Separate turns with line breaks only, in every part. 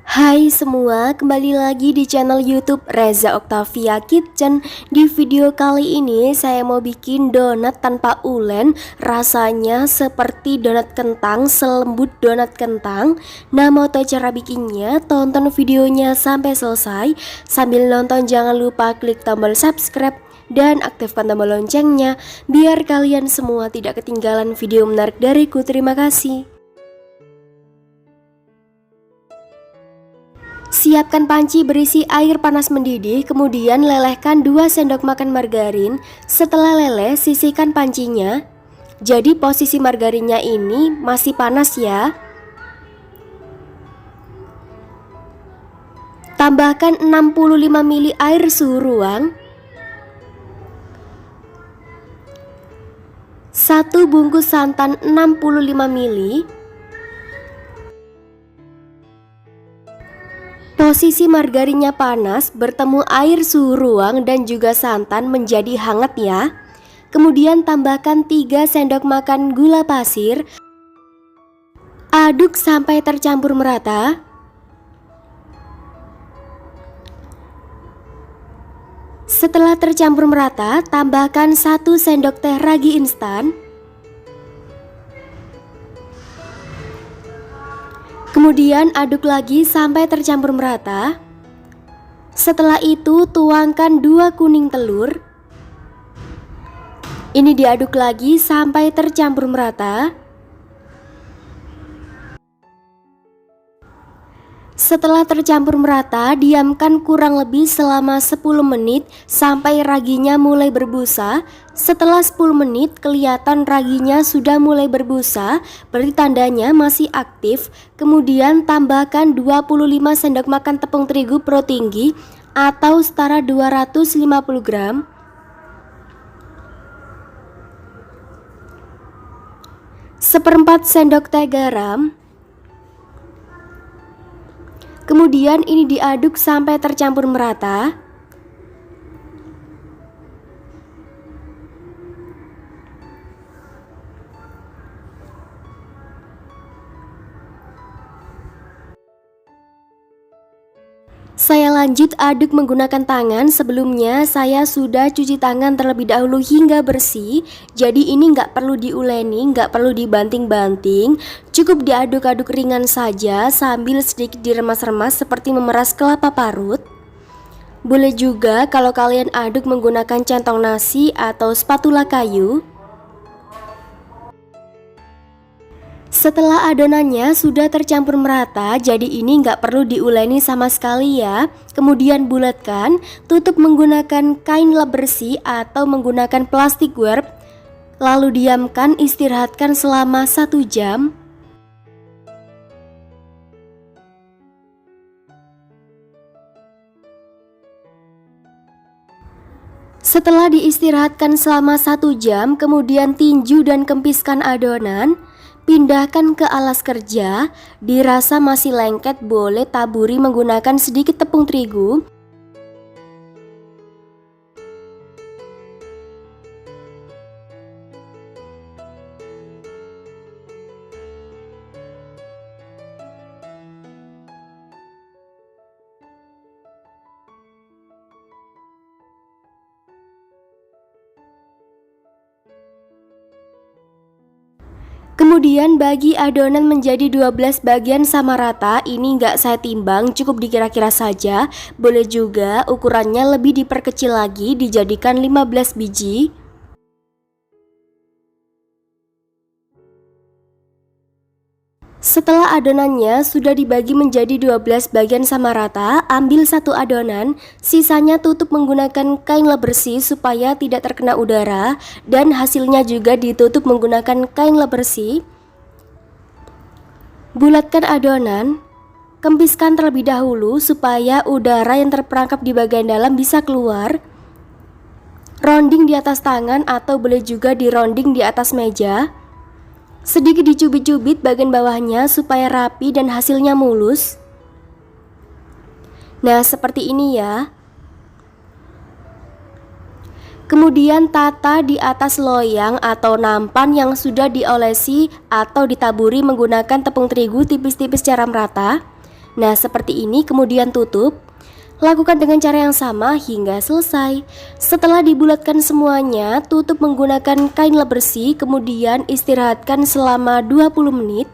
Hai semua, kembali lagi di channel YouTube Reza Octavia Kitchen. Di video kali ini saya mau bikin donat tanpa ulen. Rasanya seperti donat kentang, selembut donat kentang. Nah, mau tahu cara bikinnya? Tonton videonya sampai selesai. Sambil nonton jangan lupa klik tombol subscribe dan aktifkan tombol loncengnya biar kalian semua tidak ketinggalan video menarik dariku. Terima kasih. Siapkan panci berisi air panas mendidih, kemudian lelehkan 2 sendok makan margarin. Setelah leleh, sisihkan pancinya. Jadi posisi margarinnya ini masih panas ya. Tambahkan 65 ml air suhu ruang, 1 bungkus santan 65 ml. Posisi margarinnya panas, bertemu air suhu ruang dan juga santan menjadi hangat ya. Kemudian tambahkan 3 sendok makan gula pasir. Aduk sampai tercampur merata. Setelah tercampur merata, tambahkan 1 sendok teh ragi instan. Kemudian aduk lagi sampai tercampur merata. Setelah itu tuangkan 2 kuning telur. Ini diaduk lagi sampai tercampur merata. Setelah tercampur merata, diamkan kurang lebih selama 10 menit sampai raginya mulai berbusa. Setelah 10 menit kelihatan raginya sudah mulai berbusa, berarti tandanya masih aktif. Kemudian tambahkan 25 sendok makan tepung terigu pro tinggi atau setara 250 gram. Seperempat sendok teh garam. Kemudian ini diaduk sampai tercampur merata. Saya lanjut aduk menggunakan tangan. Sebelumnya saya sudah cuci tangan terlebih dahulu hingga bersih. Jadi ini nggak perlu diuleni, nggak perlu dibanting-banting. Cukup diaduk-aduk ringan saja sambil sedikit diremas-remas seperti memeras kelapa parut. Boleh juga kalau kalian aduk menggunakan centong nasi atau spatula kayu. Setelah adonannya sudah tercampur merata, jadi ini nggak perlu diuleni sama sekali ya. Kemudian bulatkan, tutup menggunakan kain lap bersih atau menggunakan plastik wrap. Lalu diamkan, istirahatkan selama 1 jam. Setelah diistirahatkan selama 1 jam, kemudian tinju dan kempiskan adonan. Pindahkan ke alas kerja. Dirasa masih lengket, boleh taburi menggunakan sedikit tepung terigu. Kemudian bagi adonan menjadi 12 bagian sama rata. Ini nggak saya timbang, cukup dikira-kira saja. Boleh juga ukurannya lebih diperkecil lagi, dijadikan 15 biji. Setelah adonannya sudah dibagi menjadi 12 bagian sama rata, ambil 1 adonan, sisanya tutup menggunakan kain lap bersih supaya tidak terkena udara, dan hasilnya juga ditutup menggunakan kain lap bersih. Bulatkan adonan, kempiskan terlebih dahulu supaya udara yang terperangkap di bagian dalam bisa keluar. Rounding di atas tangan atau boleh juga dironding di atas meja. Sedikit dicubit-cubit bagian bawahnya supaya rapi dan hasilnya mulus. Nah, seperti ini ya. Kemudian tata di atas loyang atau nampan yang sudah diolesi atau ditaburi menggunakan tepung terigu tipis-tipis secara merata. Nah, seperti ini, kemudian tutup. Lakukan dengan cara yang sama hingga selesai. Setelah dibulatkan semuanya, tutup menggunakan kain lap bersih, kemudian istirahatkan selama 20 menit.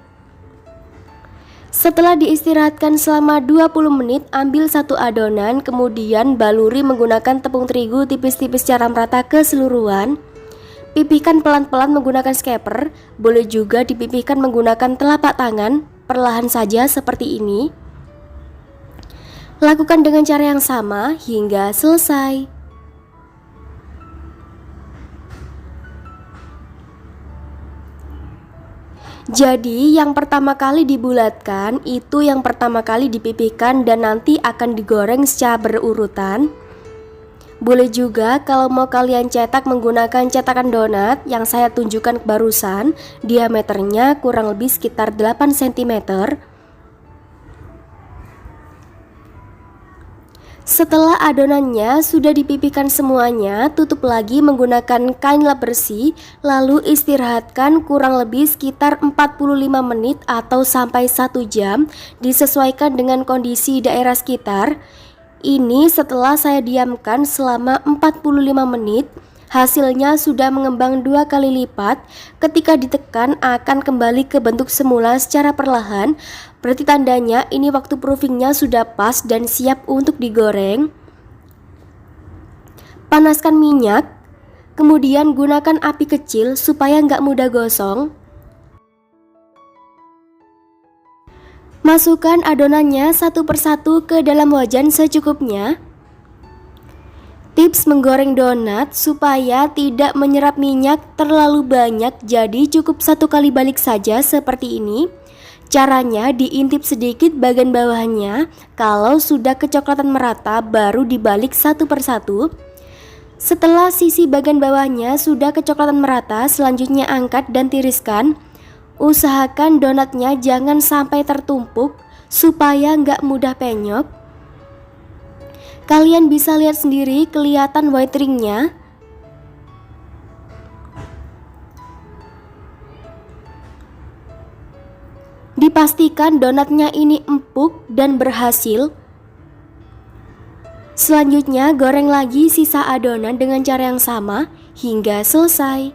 Setelah diistirahatkan selama 20 menit, ambil satu adonan, kemudian baluri menggunakan tepung terigu tipis-tipis secara merata keseluruhan. Pipihkan pelan-pelan menggunakan scaper, boleh juga dipipihkan menggunakan telapak tangan, perlahan saja seperti ini. Lakukan dengan cara yang sama hingga selesai. Jadi yang pertama kali dibulatkan itu yang pertama kali dipipihkan dan nanti akan digoreng secara berurutan. Boleh juga kalau mau kalian cetak menggunakan cetakan donat yang saya tunjukkan barusan, diameternya kurang lebih sekitar 8 cm. Setelah adonannya sudah dipipihkan semuanya, tutup lagi menggunakan kain lap bersih, lalu istirahatkan kurang lebih sekitar 45 menit atau sampai 1 jam, disesuaikan dengan kondisi daerah sekitar. Ini setelah saya diamkan selama 45 menit, hasilnya sudah mengembang 2 kali lipat. Ketika ditekan akan kembali ke bentuk semula secara perlahan. Berarti tandanya ini waktu proofingnya sudah pas dan siap untuk digoreng. Panaskan minyak, kemudian gunakan api kecil supaya nggak mudah gosong. Masukkan adonannya satu persatu ke dalam wajan secukupnya. Tips menggoreng donat supaya tidak menyerap minyak terlalu banyak, jadi cukup 1 kali balik saja seperti ini. Caranya diintip sedikit bagian bawahnya, kalau sudah kecoklatan merata baru dibalik satu persatu. Setelah sisi bagian bawahnya sudah kecoklatan merata, selanjutnya angkat dan tiriskan. Usahakan donatnya jangan sampai tertumpuk supaya nggak mudah penyok. Kalian bisa lihat sendiri kelihatan white ringnya. Dipastikan donatnya ini empuk dan berhasil. Selanjutnya goreng lagi sisa adonan dengan cara yang sama hingga selesai.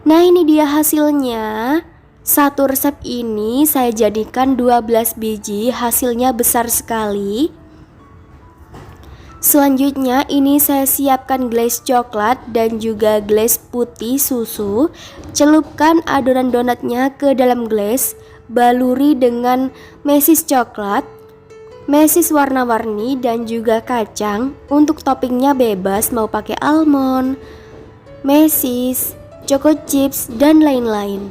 Nah, ini dia hasilnya. Satu resep ini saya jadikan 12 biji, hasilnya besar sekali. Selanjutnya ini saya siapkan glaze coklat dan juga glaze putih susu. Celupkan adonan donatnya ke dalam glaze, baluri dengan mesis coklat, mesis warna-warni dan juga kacang. Untuk toppingnya bebas, mau pakai almond, mesis, choco chips dan lain-lain.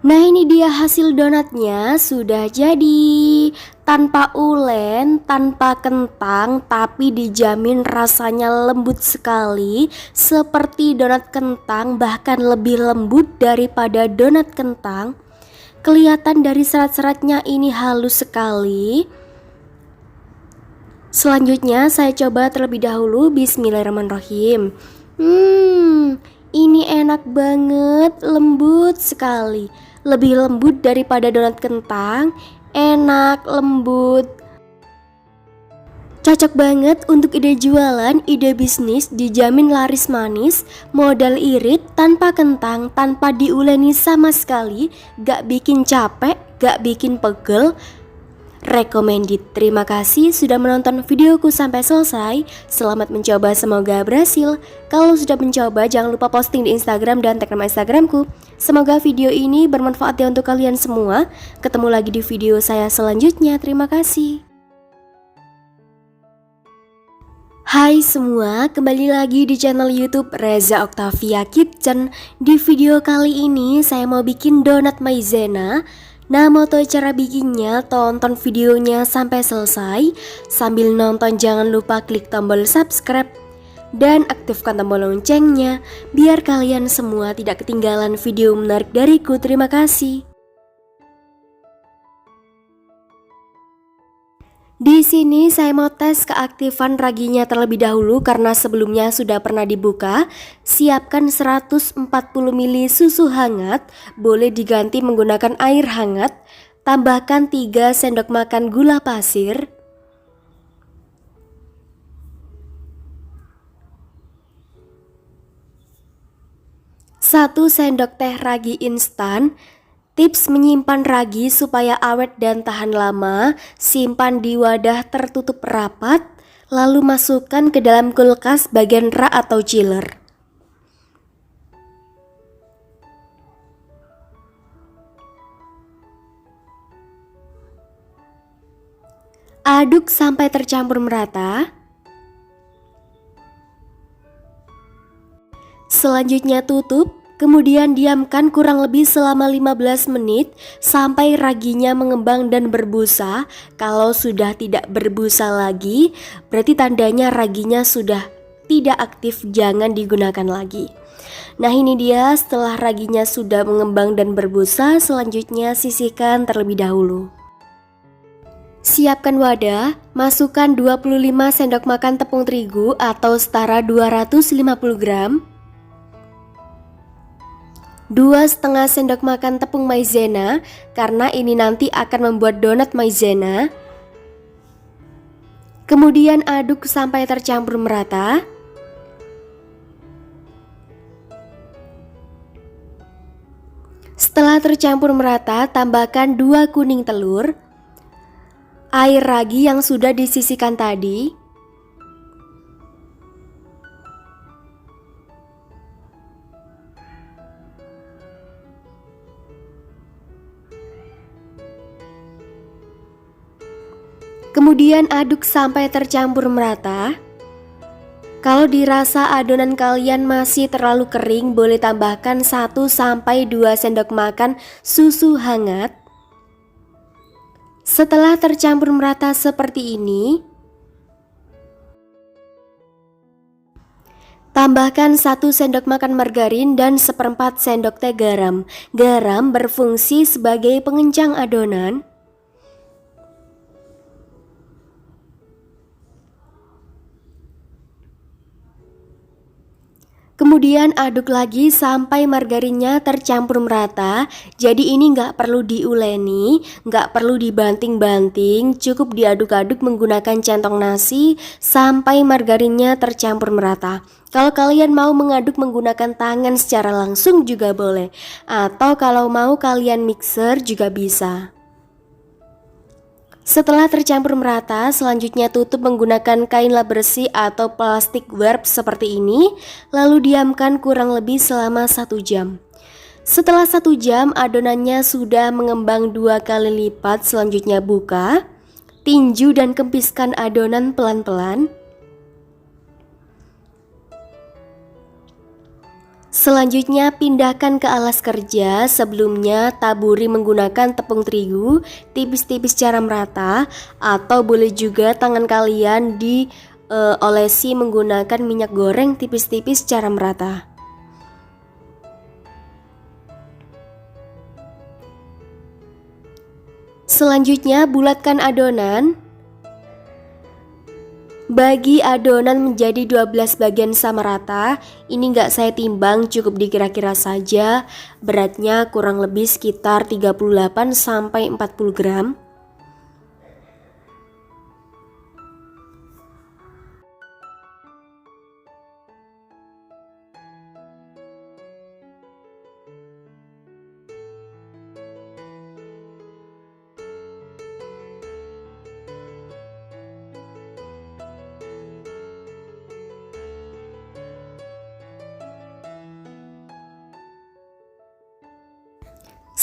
Nah, ini dia hasil donatnya, sudah jadi. Tanpa ulen, tanpa kentang, tapi dijamin rasanya lembut sekali, seperti donat kentang, bahkan lebih lembut daripada donat kentang. Kelihatan dari serat-seratnya ini halus sekali. Selanjutnya saya coba terlebih dahulu. Bismillahirrahmanirrahim. Ini enak banget, lembut sekali. Lebih lembut daripada donat kentang, enak, lembut. Cocok banget untuk ide jualan, ide bisnis, dijamin laris manis, modal irit, tanpa kentang, tanpa diuleni sama sekali, gak bikin capek, gak bikin pegel. Recommended. Terima kasih sudah menonton videoku sampai selesai. Selamat mencoba, semoga berhasil. Kalau sudah mencoba, jangan lupa posting di Instagram dan tag nama Instagramku. Semoga video ini bermanfaat ya untuk kalian semua. Ketemu lagi di video saya selanjutnya. Terima kasih. Hai semua, kembali lagi di channel YouTube Reza Octavia Kitchen. Di video kali ini saya mau bikin donat maizena. Nah, mau tahu cara bikinnya? Tonton videonya sampai selesai. Sambil nonton jangan lupa klik tombol subscribe dan aktifkan tombol loncengnya biar kalian semua tidak ketinggalan video menarik dariku. Terima kasih. Di sini saya mau tes keaktifan raginya terlebih dahulu karena sebelumnya sudah pernah dibuka. Siapkan 140 ml susu hangat, boleh diganti menggunakan air hangat. Tambahkan 3 sendok makan gula pasir. Satu sendok teh ragi instan. Tips menyimpan ragi supaya awet dan tahan lama, simpan di wadah tertutup rapat, lalu masukkan ke dalam kulkas bagian rak atau chiller. Aduk sampai tercampur merata. Selanjutnya tutup. Kemudian diamkan kurang lebih selama 15 menit sampai raginya mengembang dan berbusa. Kalau sudah tidak berbusa lagi, berarti tandanya raginya sudah tidak aktif, jangan digunakan lagi. Nah, ini dia setelah raginya sudah mengembang dan berbusa, selanjutnya sisihkan terlebih dahulu. Siapkan wadah, masukkan 25 sendok makan tepung terigu atau setara 250 gram. 2,5 sendok makan tepung maizena karena ini nanti akan membuat donat maizena. Kemudian aduk sampai tercampur merata. Setelah tercampur merata, tambahkan 2 kuning telur, air ragi yang sudah disisihkan tadi, kemudian aduk sampai tercampur merata. Kalau dirasa adonan kalian masih terlalu kering, boleh tambahkan 1-2 sendok makan susu hangat. Setelah tercampur merata seperti ini, tambahkan 1 sendok makan margarin dan 1/4 sendok teh garam. Garam berfungsi sebagai pengencang adonan. Kemudian aduk lagi sampai margarinnya tercampur merata. Jadi ini nggak perlu diuleni, nggak perlu dibanting-banting, cukup diaduk-aduk menggunakan centong nasi sampai margarinnya tercampur merata. Kalau kalian mau mengaduk menggunakan tangan secara langsung juga boleh, atau kalau mau kalian mixer juga bisa. Setelah tercampur merata, selanjutnya tutup menggunakan kain lap bersih atau plastik wrap seperti ini, lalu diamkan kurang lebih selama 1 jam. Setelah 1 jam, adonannya sudah mengembang 2 kali lipat. Selanjutnya buka, tinju dan kempiskan adonan pelan-pelan. Selanjutnya pindahkan ke alas kerja. Sebelumnya taburi menggunakan tepung terigu tipis-tipis secara merata, atau boleh juga tangan kalian diolesi menggunakan minyak goreng tipis-tipis secara merata. Selanjutnya bulatkan adonan. Bagi adonan menjadi 12 bagian sama rata. Ini nggak saya timbang, cukup dikira-kira saja. Beratnya kurang lebih sekitar 38-40 gram.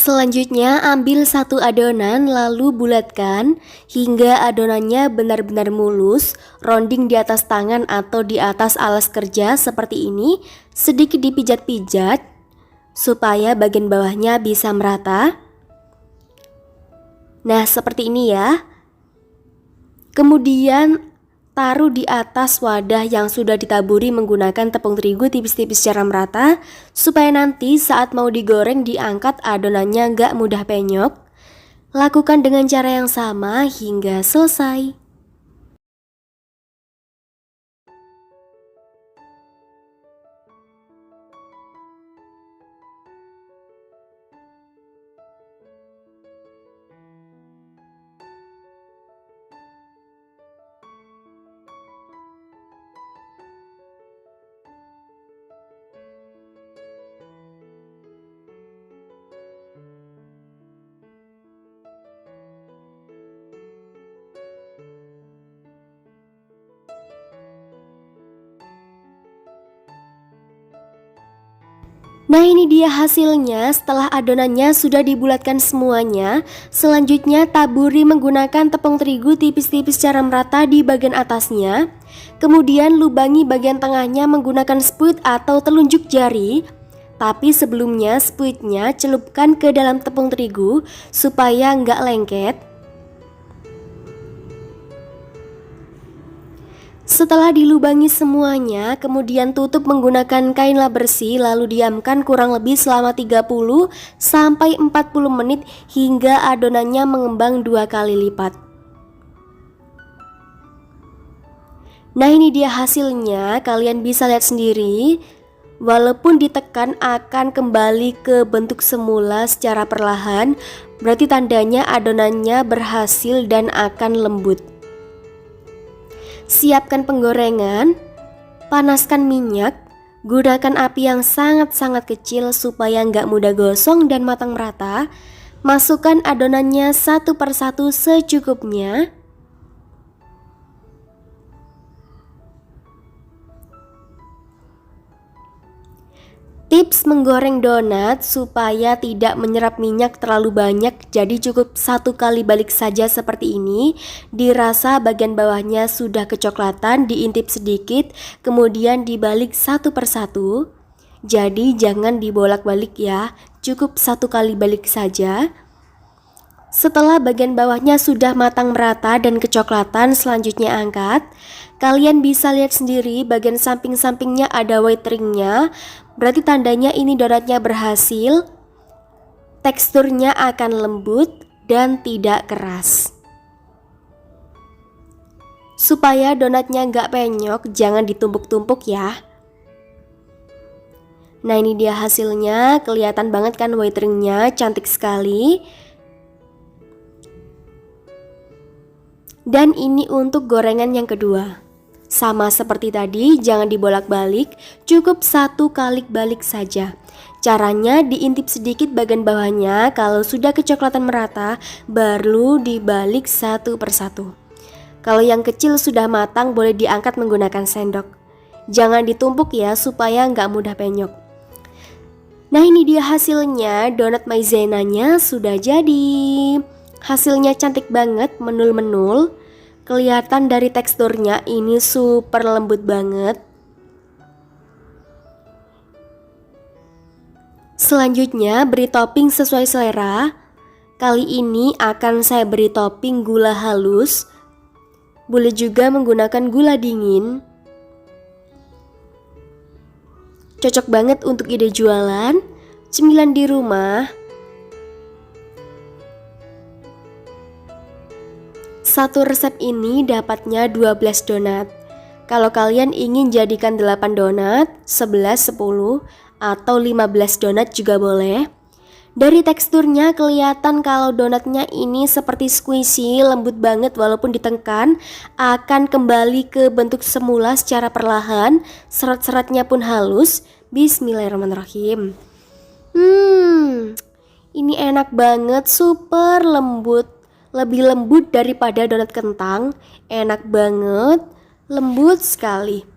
Selanjutnya ambil satu adonan lalu bulatkan hingga adonannya benar-benar mulus, rounding di atas tangan atau di atas alas kerja seperti ini, sedikit dipijat-pijat supaya bagian bawahnya bisa merata. Nah, seperti ini ya. Kemudian taruh di atas wadah yang sudah ditaburi menggunakan tepung terigu tipis-tipis secara merata supaya nanti saat mau digoreng diangkat adonannya nggak mudah penyok. Lakukan dengan cara yang sama hingga selesai. Nah, ini dia hasilnya setelah adonannya sudah dibulatkan semuanya. Selanjutnya taburi menggunakan tepung terigu tipis-tipis secara merata di bagian atasnya. Kemudian lubangi bagian tengahnya menggunakan spuit atau telunjuk jari. Tapi sebelumnya spuitnya celupkan ke dalam tepung terigu supaya nggak lengket. Setelah dilubangi semuanya, kemudian tutup menggunakan kain lap bersih lalu diamkan kurang lebih selama 30 sampai 40 menit hingga adonannya mengembang 2 kali lipat. Nah, ini dia hasilnya, kalian bisa lihat sendiri. Walaupun ditekan akan kembali ke bentuk semula secara perlahan, berarti tandanya adonannya berhasil dan akan lembut. Siapkan penggorengan, panaskan minyak, gunakan api yang sangat-sangat kecil supaya nggak mudah gosong dan matang merata. Masukkan adonannya satu persatu secukupnya. Tips menggoreng donat supaya tidak menyerap minyak terlalu banyak, jadi cukup satu kali balik saja seperti ini. Dirasa bagian bawahnya sudah kecoklatan, diintip sedikit, kemudian dibalik satu persatu. Jadi jangan dibolak-balik ya, cukup satu kali balik saja. Setelah bagian bawahnya sudah matang merata dan kecoklatan, selanjutnya angkat. Kalian bisa lihat sendiri bagian samping-sampingnya ada white ringnya, berarti tandanya ini donatnya berhasil. Teksturnya akan lembut dan tidak keras. Supaya donatnya nggak penyok, jangan ditumpuk-tumpuk ya. Nah, ini dia hasilnya, kelihatan banget kan white ringnya, cantik sekali. Dan ini untuk gorengan yang kedua. Sama seperti tadi, jangan dibolak-balik, cukup satu kali balik saja. Caranya diintip sedikit bagian bawahnya, kalau sudah kecoklatan merata, baru dibalik satu persatu. Kalau yang kecil sudah matang, boleh diangkat menggunakan sendok. Jangan ditumpuk ya, supaya nggak mudah penyok. Nah, ini dia hasilnya, donat maizenanya sudah jadi. Hasilnya cantik banget, menul-menul. Kelihatan dari teksturnya ini super lembut banget. Selanjutnya beri topping sesuai selera. Kali ini akan saya beri topping gula halus. Boleh juga menggunakan gula dingin. Cocok banget untuk ide jualan, cemilan di rumah. Satu resep ini dapatnya 12 donat. Kalau kalian ingin jadikan 8 donat, 11, 10, atau 15 donat juga boleh. Dari teksturnya kelihatan kalau donatnya ini seperti squishy, lembut banget walaupun ditekan, akan kembali ke bentuk semula secara perlahan, serat-seratnya pun halus. Bismillahirrahmanirrahim. Ini enak banget, super lembut. Lebih lembut daripada donat kentang, enak banget, lembut sekali.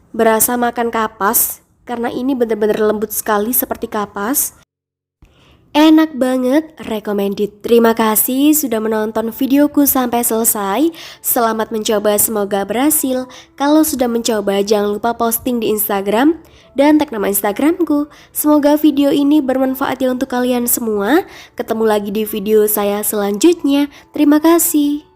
Berasa makan kapas, karena ini benar-benar lembut sekali seperti kapas. Enak banget, recommended. Terima kasih sudah menonton videoku sampai selesai. Selamat mencoba, semoga berhasil. Kalau sudah mencoba, jangan lupa posting di Instagram dan tag nama Instagramku. Semoga video ini bermanfaat ya untuk kalian semua. Ketemu lagi di video saya selanjutnya. Terima kasih.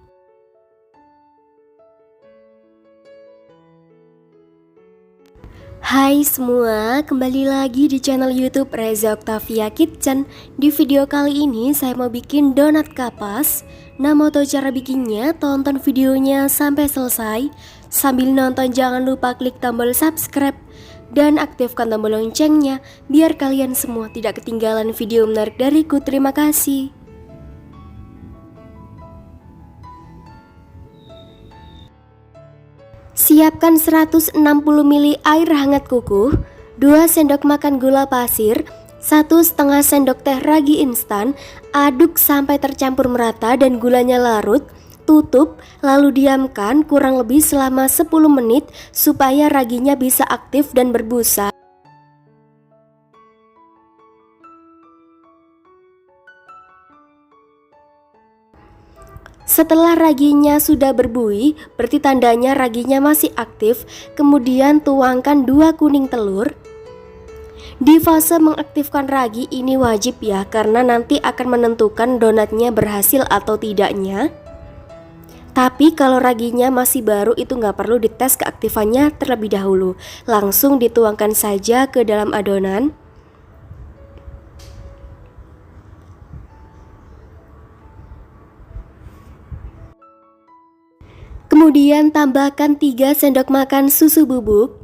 Hai semua, kembali lagi di channel YouTube Reza Octavia Kitchen. Di video kali ini saya mau bikin donat kapas. Nah, mau tahu cara bikinnya? Tonton videonya sampai selesai. Sambil nonton jangan lupa klik tombol subscribe dan aktifkan tombol loncengnya biar kalian semua tidak ketinggalan video menarik dariku. Terima kasih. Siapkan 160 ml air hangat kukuh, 2 sendok makan gula pasir, 1,5 sendok teh ragi instan. Aduk sampai tercampur merata dan gulanya larut. Tutup, lalu diamkan kurang lebih selama 10 menit supaya raginya bisa aktif dan berbusa. Setelah raginya sudah berbuih, berarti tandanya raginya masih aktif. Kemudian tuangkan 2 kuning telur. Di fase mengaktifkan ragi ini wajib ya, karena nanti akan menentukan donatnya berhasil atau tidaknya. Tapi kalau raginya masih baru itu nggak perlu dites keaktifannya terlebih dahulu. Langsung dituangkan saja ke dalam adonan. Kemudian tambahkan 3 sendok makan susu bubuk,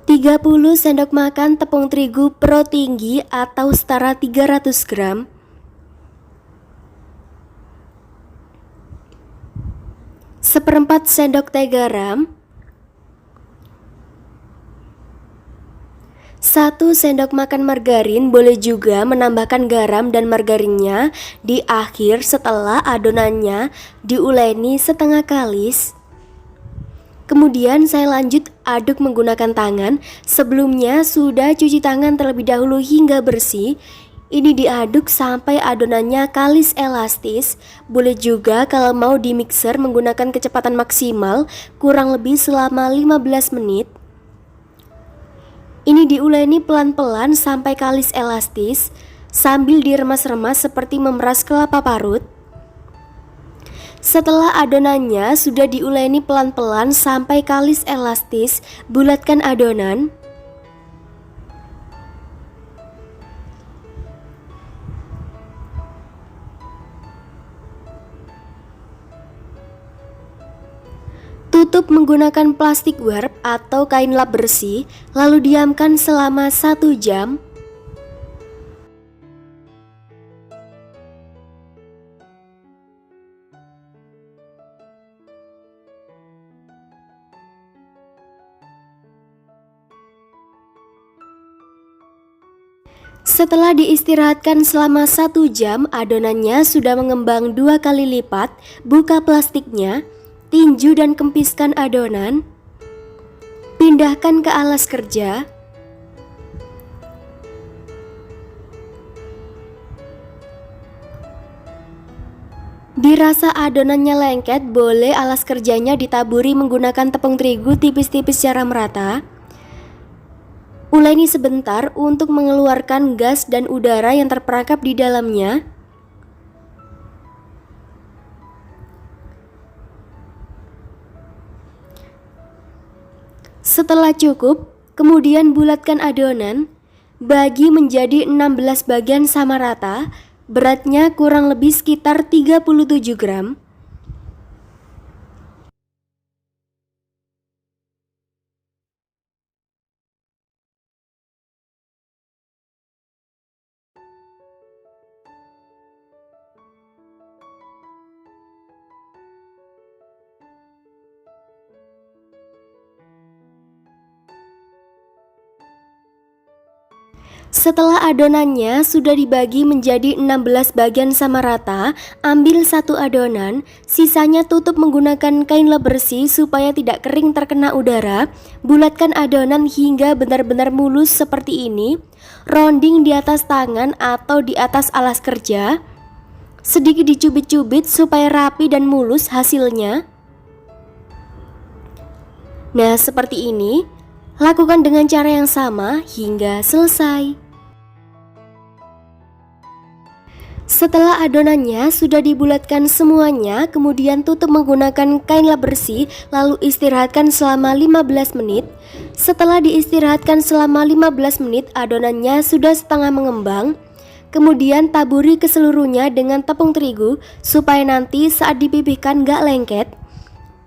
30 sendok makan tepung terigu pro tinggi atau setara 300 gram, seperempat sendok teh garam, 1 sendok makan margarin. Boleh juga menambahkan garam dan margarinnya di akhir setelah adonannya diuleni setengah kalis. Kemudian saya lanjut aduk menggunakan tangan. Sebelumnya sudah cuci tangan terlebih dahulu hingga bersih. Ini diaduk sampai adonannya kalis elastis. Boleh juga kalau mau di mixer menggunakan kecepatan maksimal kurang lebih selama 15 menit. Ini diuleni pelan-pelan sampai kalis elastis sambil diremas-remas seperti memeras kelapa parut. Setelah adonannya sudah diuleni pelan-pelan sampai kalis elastis, bulatkan adonan. Tutup menggunakan plastik wrap atau kain lap bersih, lalu diamkan selama 1 jam. Setelah diistirahatkan selama 1 jam, adonannya sudah mengembang 2 kali lipat. Buka plastiknya, tinju dan kempiskan adonan. Pindahkan ke alas kerja. Dirasa adonannya lengket, boleh alas kerjanya ditaburi menggunakan tepung terigu tipis-tipis secara merata. Uleni sebentar untuk mengeluarkan gas dan udara yang terperangkap di dalamnya. Setelah cukup, kemudian bulatkan adonan, bagi menjadi 16 bagian sama rata, beratnya kurang lebih sekitar 37 gram. Setelah adonannya sudah dibagi menjadi 16 bagian sama rata, ambil satu adonan, sisanya tutup menggunakan kain lap bersih supaya tidak kering terkena udara. Bulatkan adonan hingga benar-benar mulus seperti ini. Rounding di atas tangan atau di atas alas kerja. Sedikit dicubit-cubit supaya rapi dan mulus hasilnya. Nah, seperti ini. Lakukan dengan cara yang sama hingga selesai. Setelah adonannya sudah dibulatkan semuanya, kemudian tutup menggunakan kain lap bersih, lalu istirahatkan selama 15 menit. Setelah diistirahatkan selama 15 menit, adonannya sudah setengah mengembang. Kemudian taburi ke seluruhnya dengan tepung terigu supaya nanti saat dipipihkan gak lengket.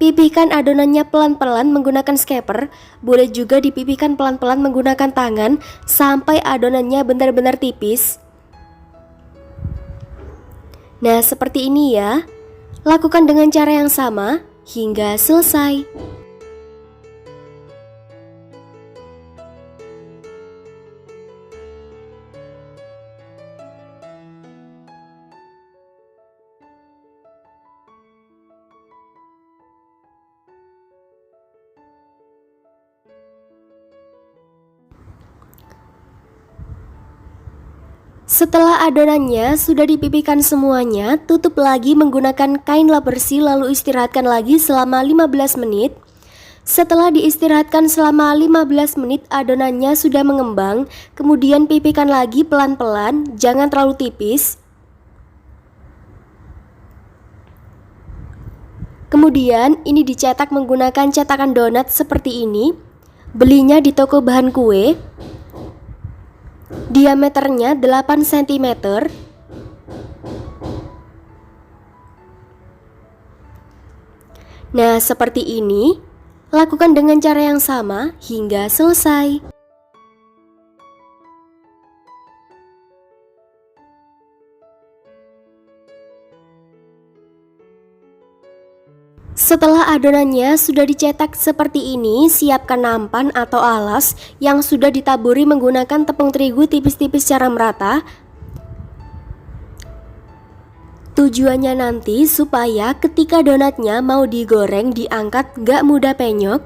Pipihkan adonannya pelan-pelan menggunakan scaper, boleh juga dipipihkan pelan-pelan menggunakan tangan sampai adonannya benar-benar tipis. Nah, seperti ini ya. Lakukan dengan cara yang sama hingga selesai. Setelah adonannya sudah dipipihkan semuanya, tutup lagi menggunakan kain lap bersih lalu istirahatkan lagi selama 15 menit. Setelah diistirahatkan selama 15 menit, adonannya sudah mengembang, kemudian pipihkan lagi pelan-pelan, jangan terlalu tipis. Kemudian ini dicetak menggunakan cetakan donat seperti ini. Belinya di toko bahan kue. Diameternya 8 cm. Nah, seperti ini. Lakukan dengan cara yang sama hingga selesai. Setelah adonannya sudah dicetak seperti ini, siapkan nampan atau alas yang sudah ditaburi menggunakan tepung terigu tipis-tipis secara merata. Tujuannya nanti supaya ketika donatnya mau digoreng diangkat gak mudah penyok.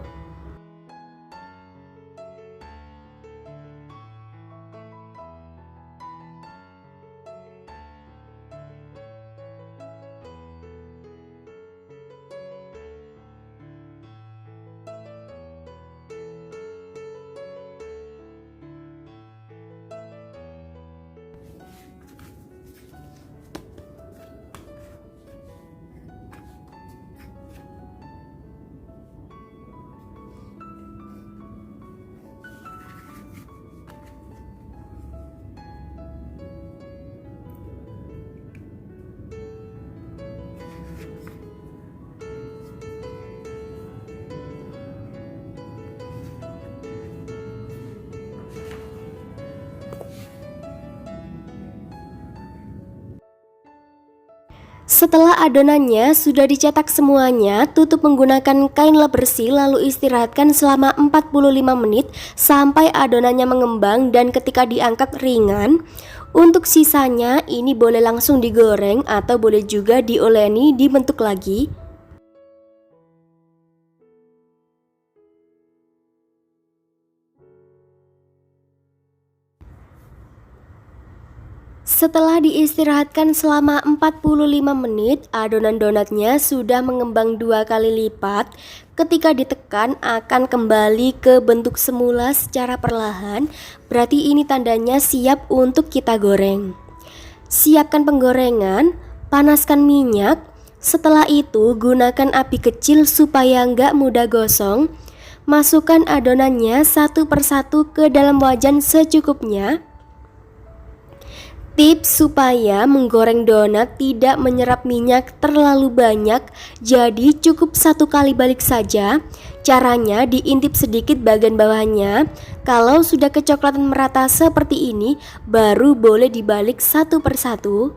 Setelah adonannya sudah dicetak semuanya, tutup menggunakan kain lap bersih lalu istirahatkan selama 45 menit sampai adonannya mengembang dan ketika diangkat ringan. Untuk sisanya ini boleh langsung digoreng atau boleh juga dioleni dibentuk lagi. Setelah diistirahatkan selama 45 menit, adonan donatnya sudah mengembang 2 kali lipat. Ketika ditekan akan kembali ke bentuk semula secara perlahan, berarti ini tandanya siap untuk kita goreng. Siapkan penggorengan, panaskan minyak. Setelah itu gunakan api kecil supaya nggak mudah gosong. Masukkan adonannya satu persatu ke dalam wajan secukupnya. Tips supaya menggoreng donat tidak menyerap minyak terlalu banyak, jadi cukup satu kali balik saja. Caranya diintip sedikit bagian bawahnya. Kalau sudah kecoklatan merata seperti ini, baru boleh dibalik satu persatu.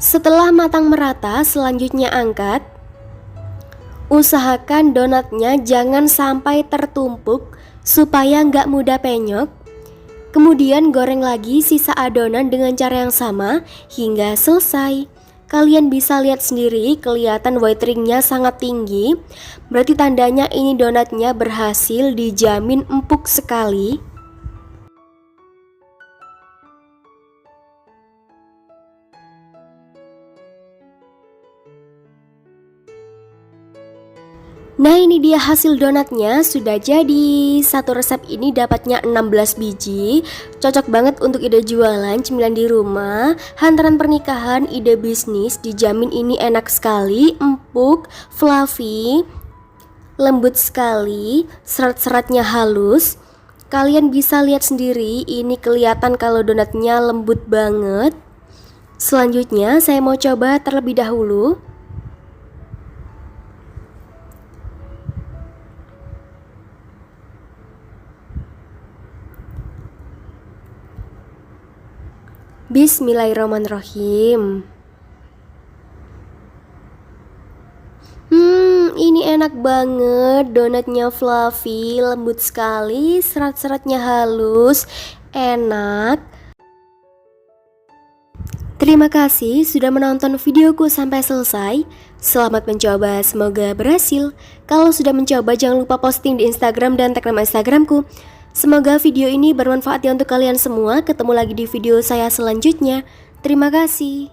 Setelah matang merata, selanjutnya angkat. Usahakan donatnya jangan sampai tertumpuk supaya nggak mudah penyok. Kemudian goreng lagi sisa adonan dengan cara yang sama hingga selesai. Kalian bisa lihat sendiri kelihatan white ringnya sangat tinggi. Berarti tandanya ini donatnya berhasil, dijamin empuk sekali. Nah, ini dia hasil donatnya, sudah jadi. Satu resep ini dapatnya 16 biji. Cocok banget untuk ide jualan, cemilan di rumah, hantaran pernikahan, ide bisnis. Dijamin ini enak sekali, empuk, fluffy, lembut sekali, serat-seratnya halus. Kalian bisa lihat sendiri, ini kelihatan kalau donatnya lembut banget. Selanjutnya saya mau coba terlebih dahulu. Bismillahirrahmanirrahim. Ini enak banget, donatnya fluffy, lembut sekali, serat-seratnya halus, enak. Terima kasih sudah menonton videoku sampai selesai. Selamat mencoba, semoga berhasil. Kalau sudah mencoba, jangan lupa posting di Instagram dan tag nama Instagramku. Semoga video ini bermanfaat ya untuk kalian semua. Ketemu lagi di video saya selanjutnya. Terima kasih.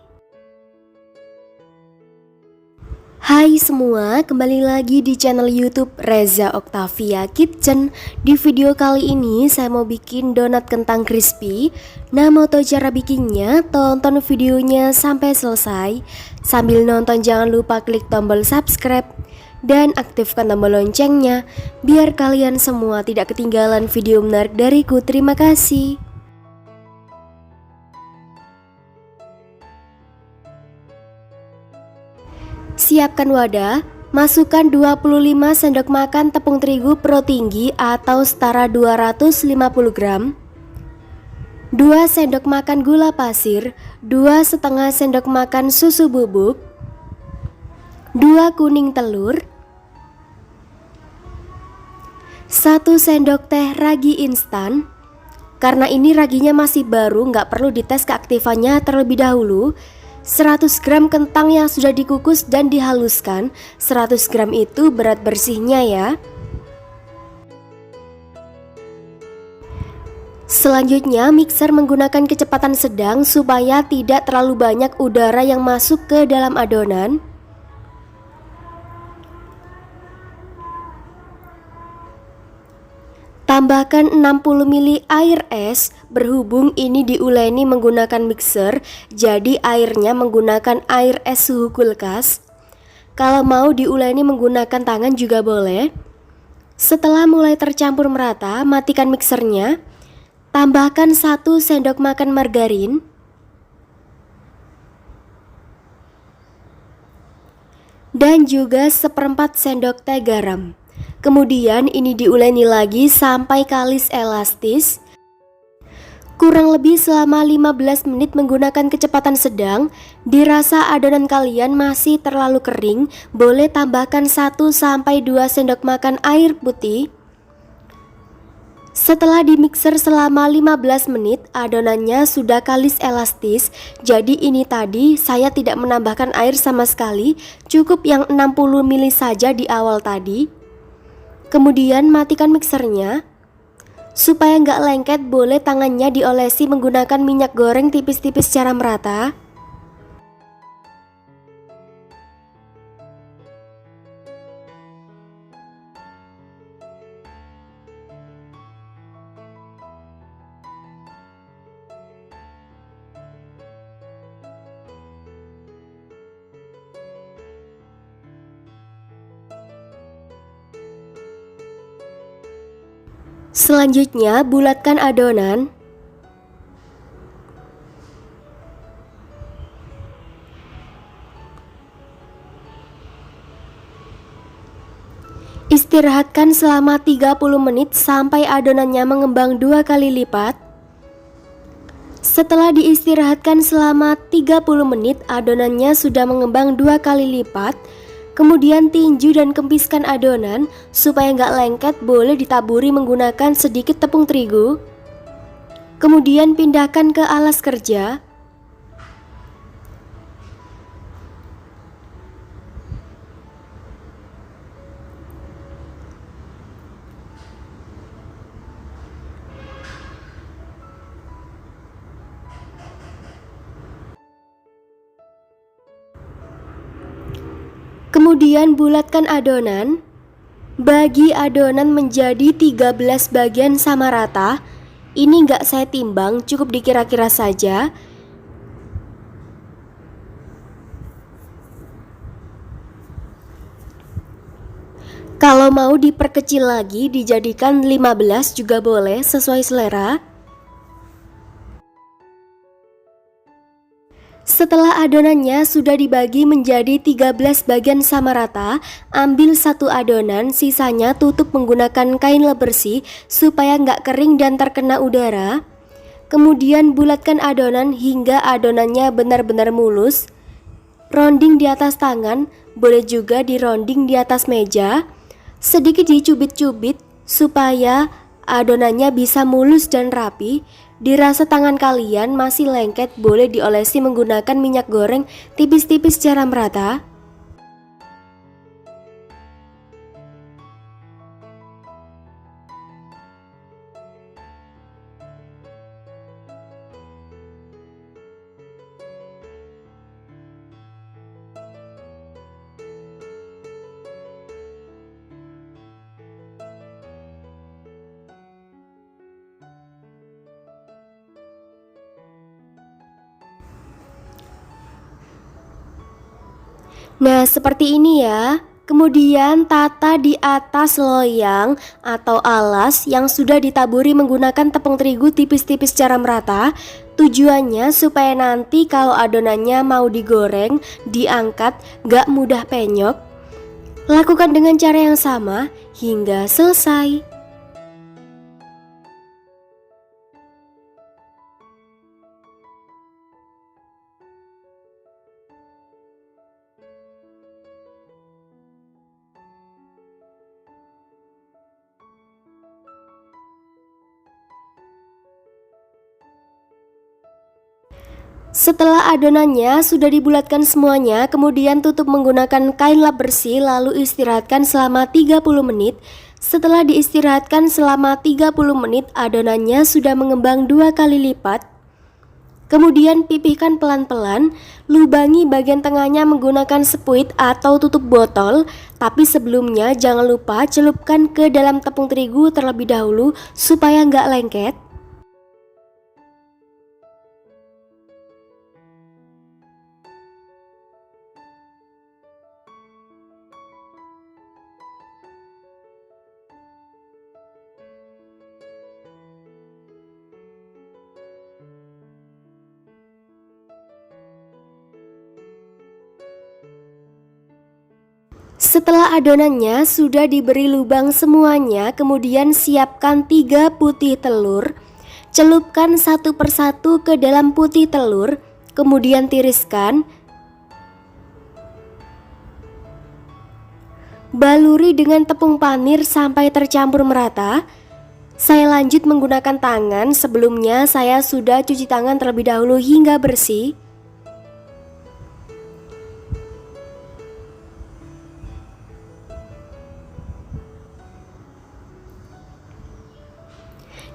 Hai semua, kembali lagi di channel YouTube Reza Octavia Kitchen. Di video kali ini saya mau bikin donat kentang crispy. Nah, mau tahu cara bikinnya? Tonton videonya sampai selesai. Sambil nonton jangan lupa klik tombol subscribe dan aktifkan tombol loncengnya biar kalian semua tidak ketinggalan video menarik dariku. Terima kasih. Siapkan wadah, masukkan 25 sendok makan tepung terigu pro tinggi atau setara 250 gram, 2 sendok makan gula pasir, 2,5 sendok makan susu bubuk, 2 kuning telur, 1 sendok teh ragi instan. Karena ini raginya masih baru, nggak perlu dites keaktifannya terlebih dahulu. 100 gram kentang yang sudah dikukus dan dihaluskan. 100 gram itu berat bersihnya ya. Selanjutnya mixer menggunakan kecepatan sedang supaya tidak terlalu banyak udara yang masuk ke dalam adonan. Tambahkan 60 ml air es. Berhubung ini diuleni menggunakan mixer, jadi airnya menggunakan air es suhu kulkas. Kalau mau diuleni menggunakan tangan juga boleh. Setelah mulai tercampur merata, matikan mixernya. Tambahkan 1 sendok makan margarin, dan juga 1/4 sendok teh garam. Kemudian ini diuleni lagi sampai kalis elastis. Kurang lebih selama 15 menit menggunakan kecepatan sedang. Dirasa adonan kalian masih terlalu kering, boleh tambahkan 1-2 sendok makan air putih. Setelah dimixer selama 15 menit, adonannya sudah kalis elastis. Jadi ini tadi saya tidak menambahkan air sama sekali, cukup yang 60 ml saja di awal tadi. Kemudian matikan mixernya. Supaya nggak lengket, boleh tangannya diolesi menggunakan minyak goreng tipis-tipis secara merata. Selanjutnya bulatkan adonan. Istirahatkan selama 30 menit sampai adonannya mengembang 2 kali lipat. Setelah diistirahatkan selama 30 menit, adonannya sudah mengembang 2 kali lipat. Kemudian tinju dan kempiskan adonan supaya nggak lengket, boleh ditaburi menggunakan sedikit tepung terigu. Kemudian pindahkan ke alas kerja. Kemudian bulatkan adonan. Bagi adonan menjadi 13 bagian sama rata. Ini nggak saya timbang, cukup dikira-kira saja. Kalau mau diperkecil lagi, dijadikan 15 juga boleh, sesuai selera. Setelah adonannya sudah dibagi menjadi 13 bagian sama rata, ambil satu adonan, sisanya tutup menggunakan kain lap bersih supaya nggak kering dan terkena udara. Kemudian bulatkan adonan hingga adonannya benar-benar mulus. Rounding di atas tangan, boleh juga dironding di atas meja. Sedikit dicubit-cubit supaya adonannya bisa mulus dan rapi. Dirasa tangan kalian masih lengket, boleh diolesi menggunakan minyak goreng tipis-tipis secara merata. Nah, seperti ini ya. Kemudian tata di atas loyang atau alas yang sudah ditaburi menggunakan tepung terigu tipis-tipis secara merata. Tujuannya supaya nanti kalau adonannya mau digoreng, diangkat, gak mudah penyok. Lakukan dengan cara yang sama hingga selesai. Setelah adonannya sudah dibulatkan semuanya, kemudian tutup menggunakan kain lap bersih lalu istirahatkan selama 30 menit. Setelah diistirahatkan selama 30 menit, adonannya sudah mengembang 2 kali lipat. Kemudian pipihkan pelan-pelan, lubangi bagian tengahnya menggunakan sepuit atau tutup botol. Tapi sebelumnya jangan lupa celupkan ke dalam tepung terigu terlebih dahulu supaya nggak lengket. Setelah adonannya sudah diberi lubang semuanya, kemudian siapkan 3 putih telur. Celupkan satu persatu ke dalam putih telur, kemudian tiriskan. Baluri dengan tepung panir sampai tercampur merata. Saya lanjut menggunakan tangan, sebelumnya saya sudah cuci tangan terlebih dahulu hingga bersih.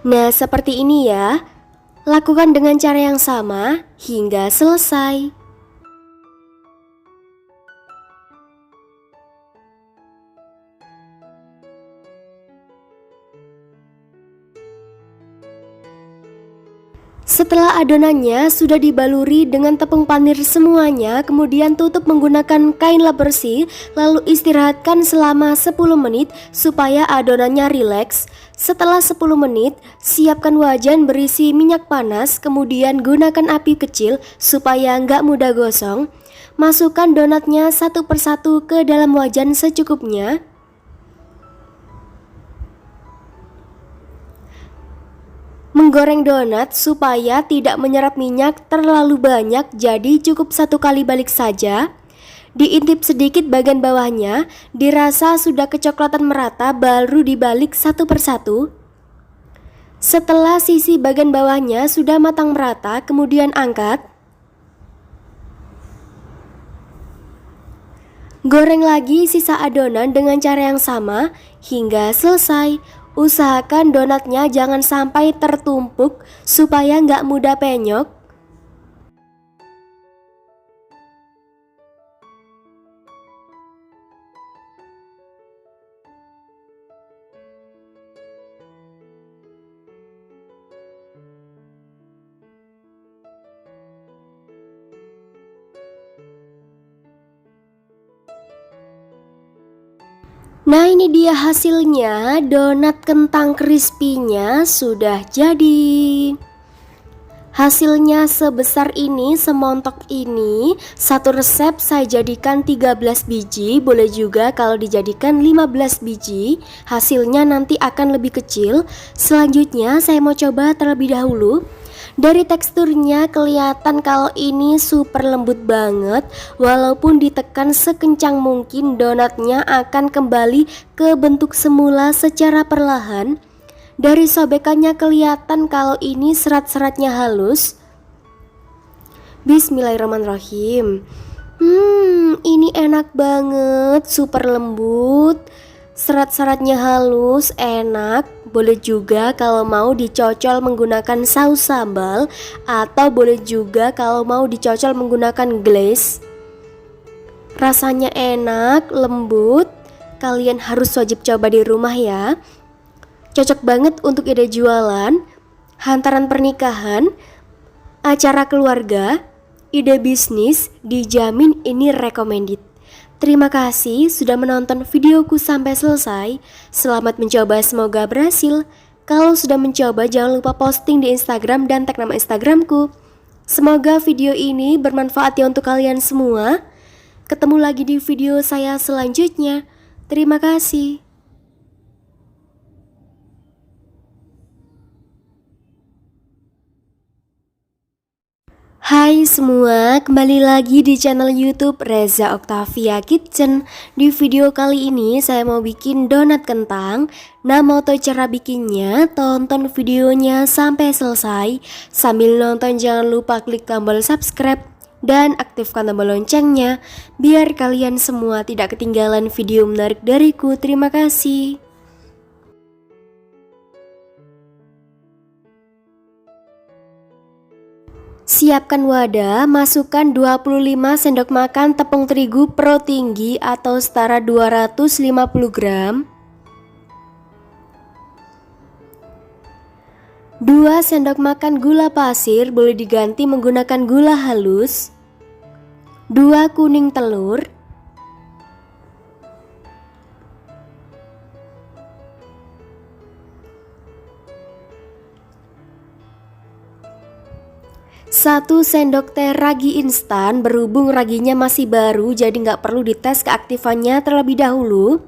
Nah, seperti ini ya. Lakukan dengan cara yang sama hingga selesai. Setelah adonannya sudah dibaluri dengan tepung panir semuanya, kemudian tutup menggunakan kain lap bersih, lalu istirahatkan selama 10 menit supaya adonannya rileks. Setelah 10 menit, siapkan wajan berisi minyak panas, kemudian gunakan api kecil supaya nggak mudah gosong. Masukkan donatnya satu persatu ke dalam wajan secukupnya. Menggoreng donat supaya tidak menyerap minyak terlalu banyak, jadi cukup satu kali balik saja. Diintip sedikit bagian bawahnya, dirasa sudah kecoklatan merata, baru dibalik satu persatu. Setelah sisi bagian bawahnya sudah matang merata, kemudian angkat. Goreng lagi sisa adonan dengan cara yang sama hingga selesai. Usahakan donatnya jangan sampai tertumpuk supaya nggak mudah penyok. Nah, ini dia hasilnya, donat kentang crispy-nya sudah jadi. Hasilnya sebesar ini, semontok ini. Satu resep saya jadikan 13 biji, boleh juga kalau dijadikan 15 biji. Hasilnya nanti akan lebih kecil. Selanjutnya saya mau coba terlebih dahulu. Dari teksturnya kelihatan kalau ini super lembut banget. Walaupun ditekan sekencang mungkin, donatnya akan kembali ke bentuk semula secara perlahan. Dari sobekannya kelihatan kalau ini serat-seratnya halus. Bismillahirrahmanirrahim. Ini enak banget, super lembut. Serat-seratnya halus, enak. Boleh juga kalau mau dicocol menggunakan saus sambal, atau boleh juga kalau mau dicocol menggunakan glaze. Rasanya enak, lembut. Kalian harus wajib coba di rumah ya. Cocok banget untuk ide jualan, hantaran pernikahan, acara keluarga, ide bisnis, dijamin ini recommended. Terima kasih sudah menonton videoku sampai selesai. Selamat mencoba, semoga berhasil. Kalau sudah mencoba, jangan lupa posting di Instagram dan tag nama Instagramku. Semoga video ini bermanfaat ya untuk kalian semua. Ketemu lagi di video saya selanjutnya. Terima kasih. Hai semua, kembali lagi di channel YouTube Reza Octavia Kitchen. Di video kali ini saya mau bikin donat kentang. Nah, mau tahu cara bikinnya? Tonton videonya sampai selesai. Sambil nonton jangan lupa klik tombol subscribe dan aktifkan tombol loncengnya biar kalian semua tidak ketinggalan video menarik dariku. Terima kasih. Siapkan wadah, masukkan 25 sendok makan tepung terigu pro tinggi atau setara 250 gram, 2 sendok makan gula pasir, boleh diganti menggunakan gula halus, 2 kuning telur, 1 sendok teh ragi instan. Berhubung raginya masih baru jadi nggak perlu dites keaktifannya terlebih dahulu.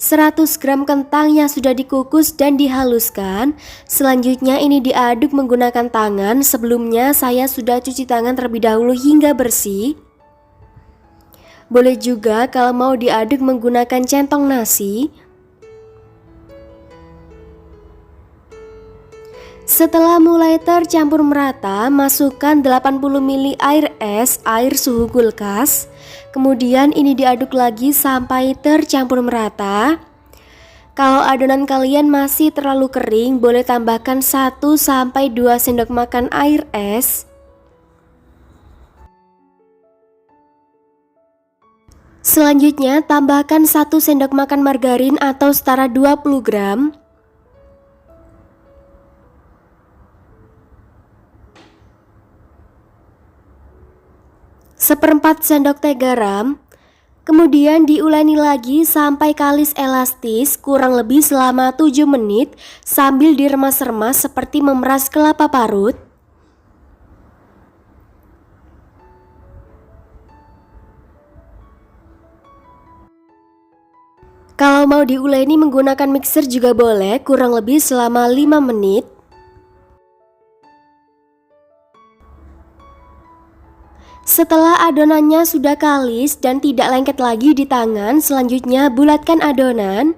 100 gram kentang yang sudah dikukus dan dihaluskan. Selanjutnya ini diaduk menggunakan tangan. Sebelumnya saya sudah cuci tangan terlebih dahulu hingga bersih. Boleh juga kalau mau diaduk menggunakan centong nasi. Setelah mulai tercampur merata, masukkan 80 ml air es, air suhu kulkas. Kemudian ini diaduk lagi sampai tercampur merata. Kalau adonan kalian masih terlalu kering, boleh tambahkan 1-2 sendok makan air es. Selanjutnya tambahkan 1 sendok makan margarin atau setara 20 gram. Seperempat sendok teh garam. Kemudian diuleni lagi sampai kalis elastis kurang lebih selama 7 menit sambil diremas-remas seperti memeras kelapa parut. Kalau mau diuleni menggunakan mixer juga boleh, kurang lebih selama 5 menit. Setelah adonannya sudah kalis dan tidak lengket lagi di tangan, selanjutnya bulatkan adonan.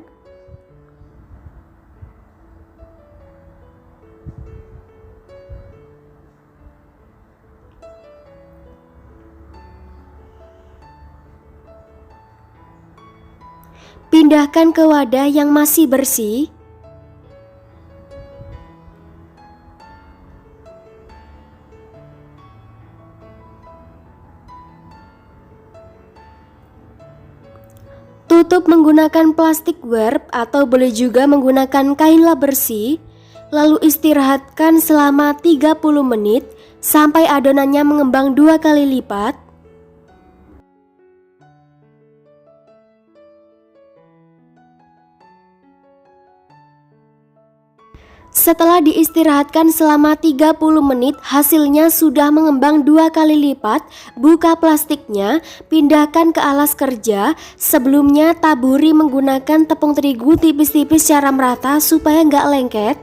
Pindahkan ke wadah yang masih bersih. Tutup menggunakan plastik wrap atau boleh juga menggunakan kain lap bersih. Lalu istirahatkan selama 30 menit sampai adonannya mengembang 2 kali lipat. Setelah diistirahatkan selama 30 menit, hasilnya sudah mengembang 2 kali lipat. Buka plastiknya, pindahkan ke alas kerja. Sebelumnya taburi menggunakan tepung terigu tipis-tipis secara merata supaya nggak lengket.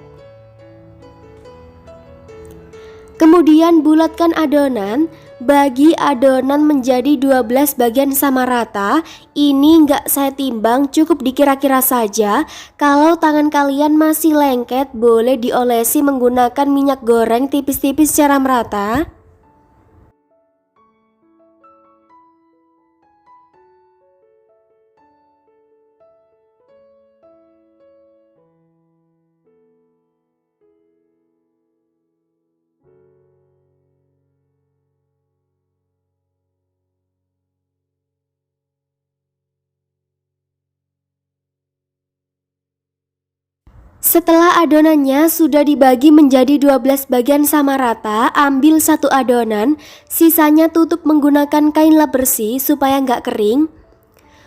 Kemudian bulatkan adonan. Bagi adonan menjadi 12 bagian sama rata. Ini nggak saya timbang, cukup dikira-kira saja. Kalau tangan kalian masih lengket, boleh diolesi menggunakan minyak goreng tipis-tipis secara merata. Setelah adonannya sudah dibagi menjadi 12 bagian sama rata, ambil satu adonan, sisanya tutup menggunakan kain lap bersih supaya nggak kering.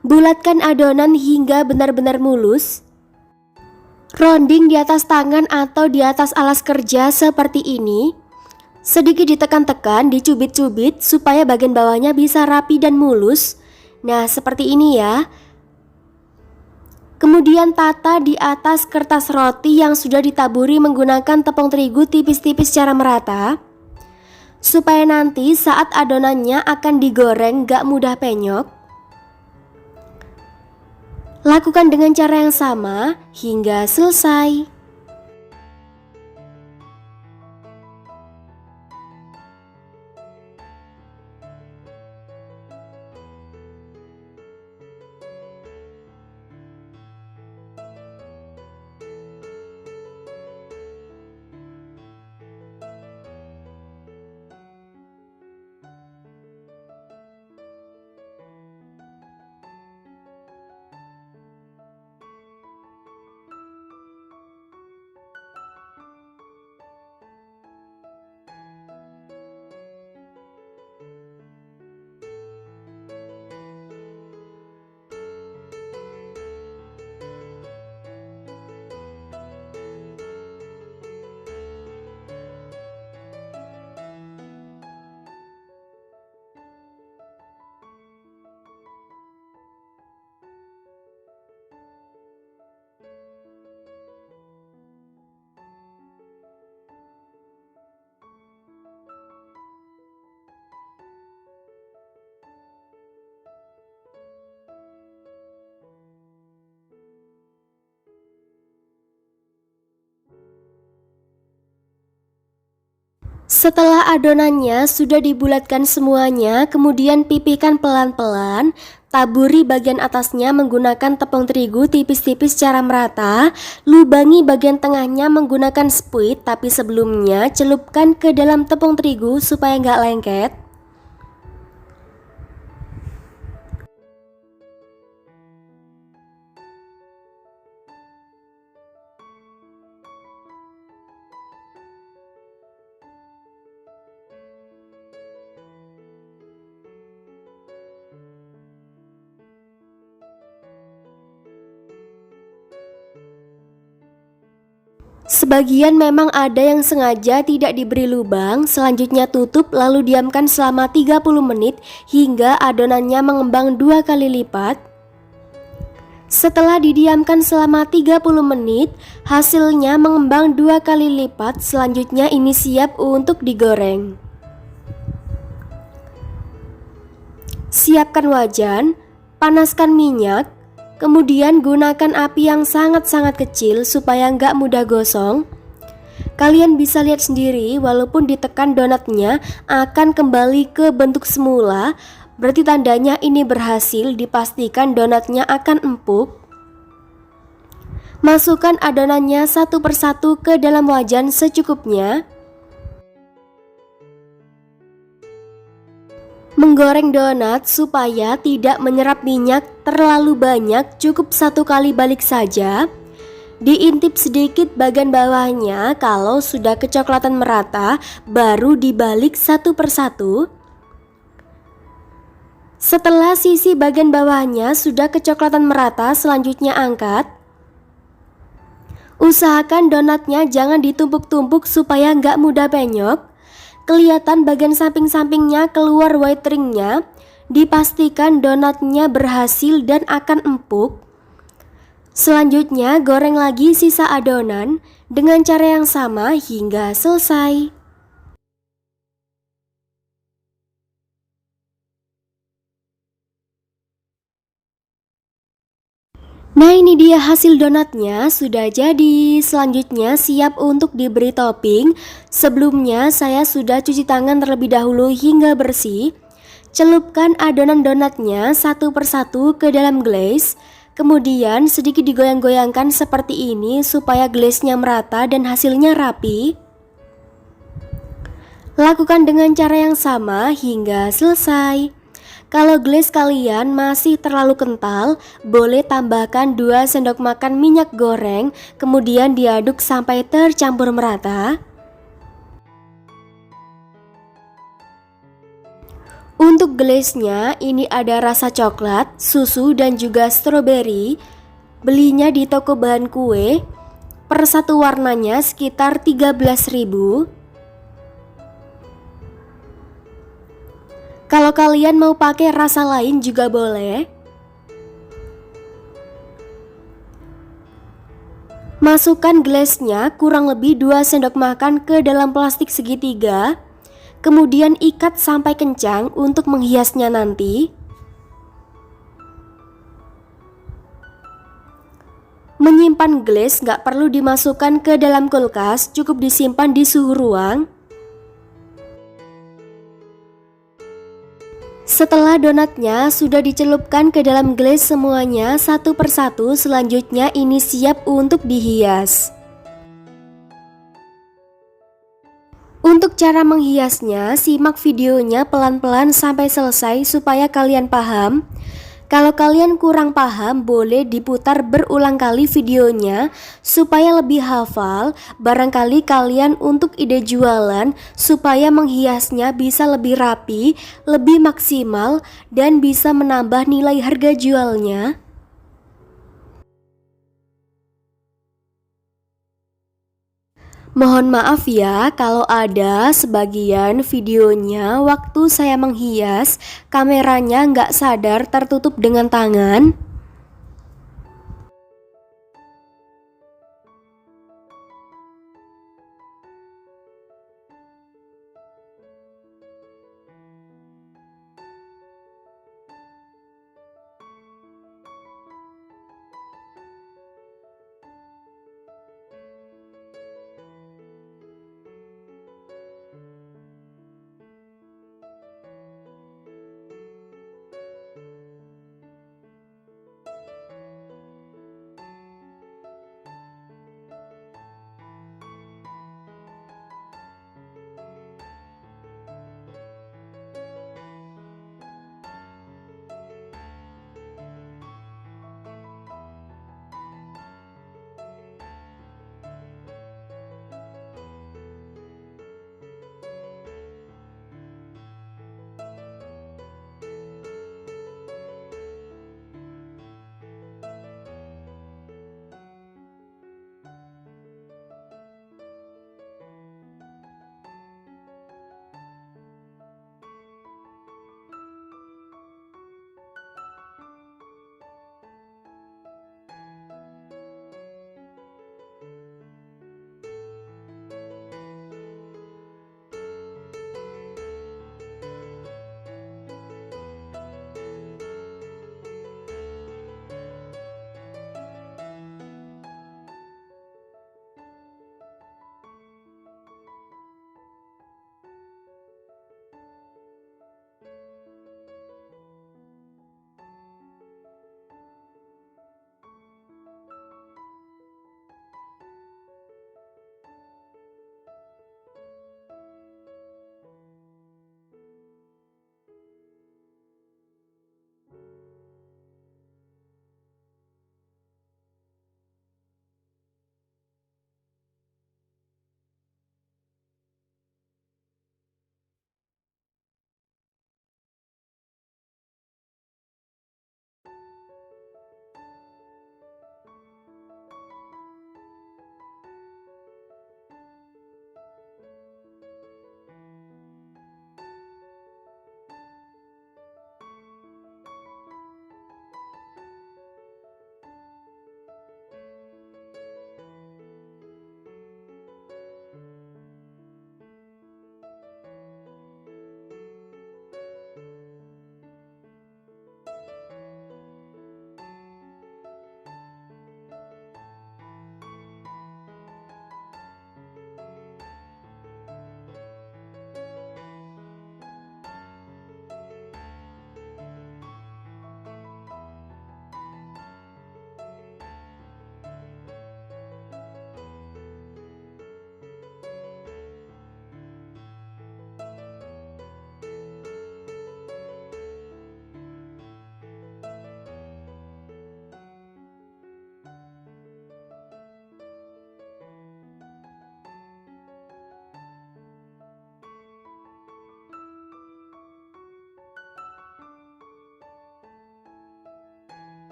Bulatkan adonan hingga benar-benar mulus. Rounding di atas tangan atau di atas alas kerja seperti ini. Sedikit ditekan-tekan, dicubit-cubit supaya bagian bawahnya bisa rapi dan mulus. Nah, seperti ini ya. Kemudian tata di atas kertas roti yang sudah ditaburi menggunakan tepung terigu tipis-tipis secara merata, supaya nanti saat adonannya akan digoreng gak mudah penyok. Lakukan dengan cara yang sama hingga selesai. Setelah adonannya sudah dibulatkan semuanya, kemudian pipihkan pelan-pelan. Taburi bagian atasnya menggunakan tepung terigu tipis-tipis secara merata. Lubangi bagian tengahnya menggunakan spuit, tapi sebelumnya celupkan ke dalam tepung terigu supaya nggak lengket. Sebagian memang ada yang sengaja tidak diberi lubang. Selanjutnya tutup lalu diamkan selama 30 menit hingga adonannya mengembang 2 kali lipat. Setelah didiamkan selama 30 menit, hasilnya mengembang 2 kali lipat. Selanjutnya ini siap untuk digoreng. Siapkan wajan, panaskan minyak, kemudian gunakan api yang sangat-sangat kecil supaya nggak mudah gosong. Kalian bisa lihat sendiri, walaupun ditekan donatnya akan kembali ke bentuk semula. Berarti tandanya ini berhasil, dipastikan donatnya akan empuk. Masukkan adonannya satu persatu ke dalam wajan secukupnya. Menggoreng donat supaya tidak menyerap minyak terlalu banyak, cukup satu kali balik saja. Diintip sedikit bagian bawahnya, kalau sudah kecoklatan merata baru dibalik satu persatu. Setelah sisi bagian bawahnya sudah kecoklatan merata, selanjutnya angkat. Usahakan donatnya jangan ditumpuk-tumpuk supaya nggak mudah penyok. Kelihatan bagian samping-sampingnya keluar white ringnya, dipastikan donatnya berhasil dan akan empuk. Selanjutnya goreng lagi sisa adonan dengan cara yang sama hingga selesai. Nah, ini dia hasil donatnya, sudah jadi. Selanjutnya siap untuk diberi topping. Sebelumnya saya sudah cuci tangan terlebih dahulu hingga bersih. Celupkan adonan donatnya satu persatu ke dalam glaze. Kemudian sedikit digoyang-goyangkan seperti ini supaya glaze-nya merata dan hasilnya rapi. Lakukan dengan cara yang sama hingga selesai. Kalau glaze kalian masih terlalu kental, boleh tambahkan 2 sendok makan minyak goreng, kemudian diaduk sampai tercampur merata. Untuk glaze-nya ini ada rasa coklat, susu dan juga stroberi. Belinya di toko bahan kue. Per satu warnanya sekitar 13.000. Kalau kalian mau pakai rasa lain juga boleh. Masukkan glaze-nya kurang lebih 2 sendok makan ke dalam plastik segitiga. Kemudian ikat sampai kencang untuk menghiasnya nanti. Menyimpan glaze nggak perlu dimasukkan ke dalam kulkas, cukup disimpan di suhu ruang. Setelah donatnya sudah dicelupkan ke dalam glaze semuanya satu persatu, selanjutnya ini siap untuk dihias. Untuk cara menghiasnya, simak videonya pelan-pelan sampai selesai supaya kalian paham. Kalau kalian kurang paham, boleh diputar berulang kali videonya supaya lebih hafal. Barangkali kalian untuk ide jualan supaya menghiasnya bisa lebih rapi, lebih maksimal, dan bisa menambah nilai harga jualnya. Mohon maaf ya kalau ada sebagian videonya waktu saya menghias kameranya nggak sadar tertutup dengan tangan.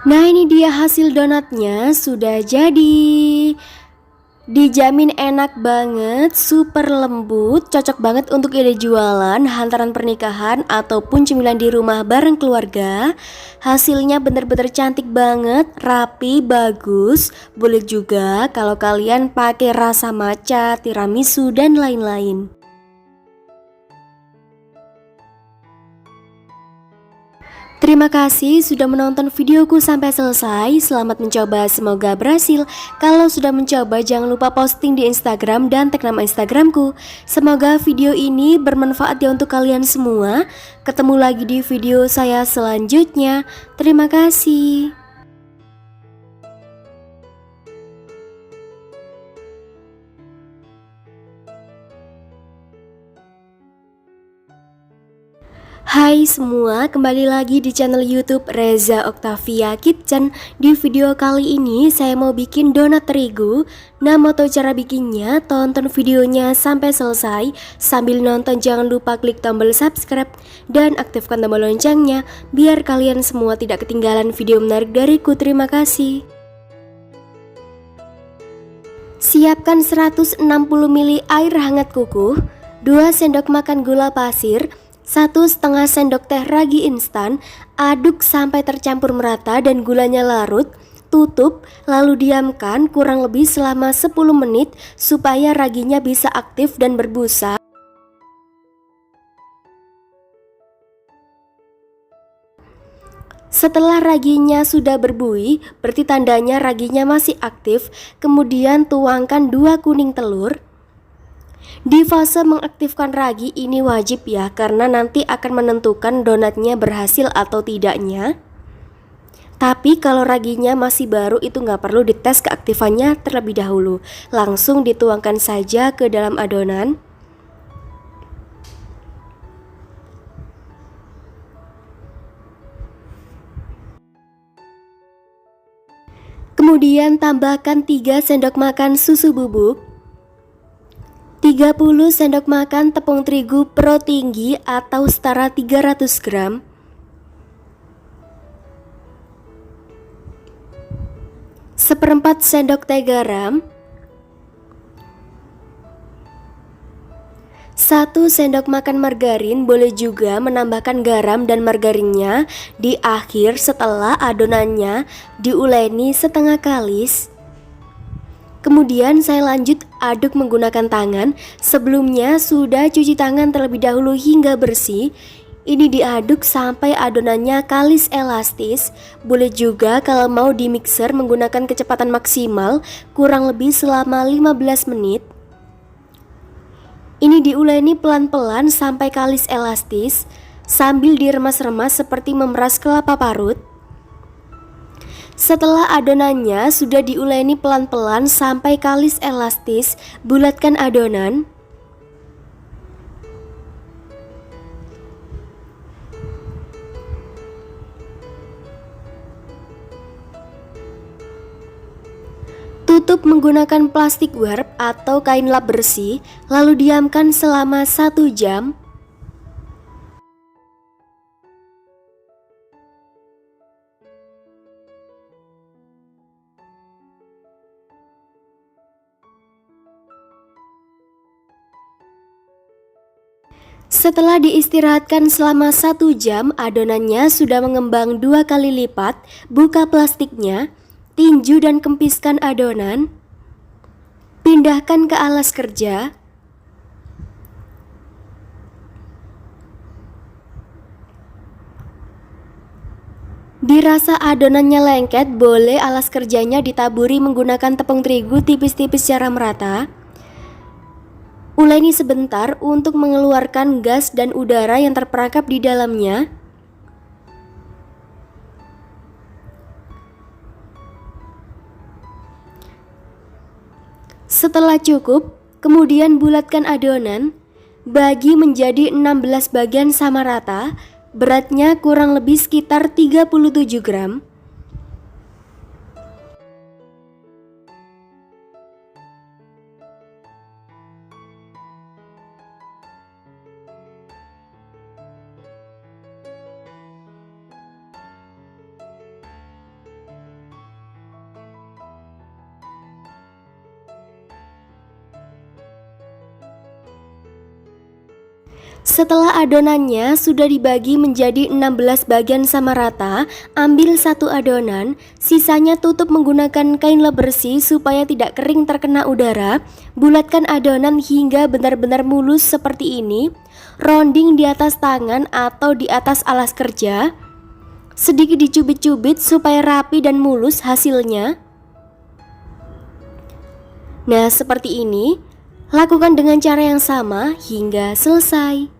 Nah, ini dia hasil donatnya, sudah jadi. Dijamin enak banget, super lembut, cocok banget untuk ide jualan, hantaran pernikahan, ataupun cemilan di rumah bareng keluarga. Hasilnya bener-bener cantik banget, rapi, bagus. Boleh juga kalau kalian pakai rasa matcha, tiramisu, dan lain-lain. Terima kasih sudah menonton videoku sampai selesai. Selamat mencoba, semoga berhasil. Kalau sudah mencoba, jangan lupa posting di Instagram dan tag nama Instagramku. Semoga video ini bermanfaat ya untuk kalian semua. Ketemu lagi di video saya selanjutnya. Terima kasih. Hai semua, kembali lagi di channel YouTube Reza Octavia Kitchen. Di video kali ini saya mau bikin donat terigu. Nah, mau tahu cara bikinnya? Tonton videonya sampai selesai. Sambil nonton jangan lupa klik tombol subscribe dan aktifkan tombol loncengnya biar kalian semua tidak ketinggalan video menarik dariku. Terima kasih. Siapkan 160 ml air hangat kukuh, 2 sendok makan gula pasir, 1,5 sendok teh ragi instan. Aduk sampai tercampur merata dan gulanya larut. Tutup lalu diamkan kurang lebih selama 10 menit supaya raginya bisa aktif dan berbusa. Setelah raginya sudah berbuih, berarti tandanya raginya masih aktif. Kemudian tuangkan 2 kuning telur. Di fase mengaktifkan ragi ini wajib ya, karena nanti akan menentukan donatnya berhasil atau tidaknya. Tapi kalau raginya masih baru itu nggak perlu dites keaktifannya terlebih dahulu. Langsung dituangkan saja ke dalam adonan. Kemudian tambahkan 3 sendok makan susu bubuk, 30 sendok makan tepung terigu pro tinggi atau setara 300 gram, 1/4 sendok teh garam, 1 sendok makan margarin. Boleh juga menambahkan garam dan margarinnya di akhir setelah adonannya diuleni setengah kalis. Kemudian saya lanjut aduk menggunakan tangan. Sebelumnya sudah cuci tangan terlebih dahulu hingga bersih. Ini diaduk sampai adonannya kalis elastis. Boleh juga kalau mau di mixer menggunakan kecepatan maksimal kurang lebih selama 15 menit. Ini diuleni pelan-pelan sampai kalis elastis sambil diremas-remas seperti memeras kelapa parut. Setelah adonannya sudah diuleni pelan-pelan sampai kalis elastis, bulatkan adonan. Tutup menggunakan plastik wrap atau kain lap bersih, lalu diamkan selama 1 jam. Setelah diistirahatkan selama 1 jam, adonannya sudah mengembang 2 kali lipat. Buka plastiknya, tinju dan kempiskan adonan. Pindahkan ke alas kerja. Dirasa adonannya lengket, boleh alas kerjanya ditaburi menggunakan tepung terigu tipis-tipis secara merata. Uleni sebentar untuk mengeluarkan gas dan udara yang terperangkap di dalamnya. Setelah cukup, kemudian bulatkan adonan, bagi menjadi 16 bagian sama rata. Beratnya kurang lebih sekitar 37 gram. Setelah adonannya sudah dibagi menjadi 16 bagian sama rata, ambil satu adonan, sisanya tutup menggunakan kain lap bersih supaya tidak kering terkena udara. Bulatkan adonan hingga benar-benar mulus seperti ini. Rounding di atas tangan atau di atas alas kerja. Sedikit dicubit-cubit supaya rapi dan mulus hasilnya. Nah, seperti ini. Lakukan dengan cara yang sama hingga selesai.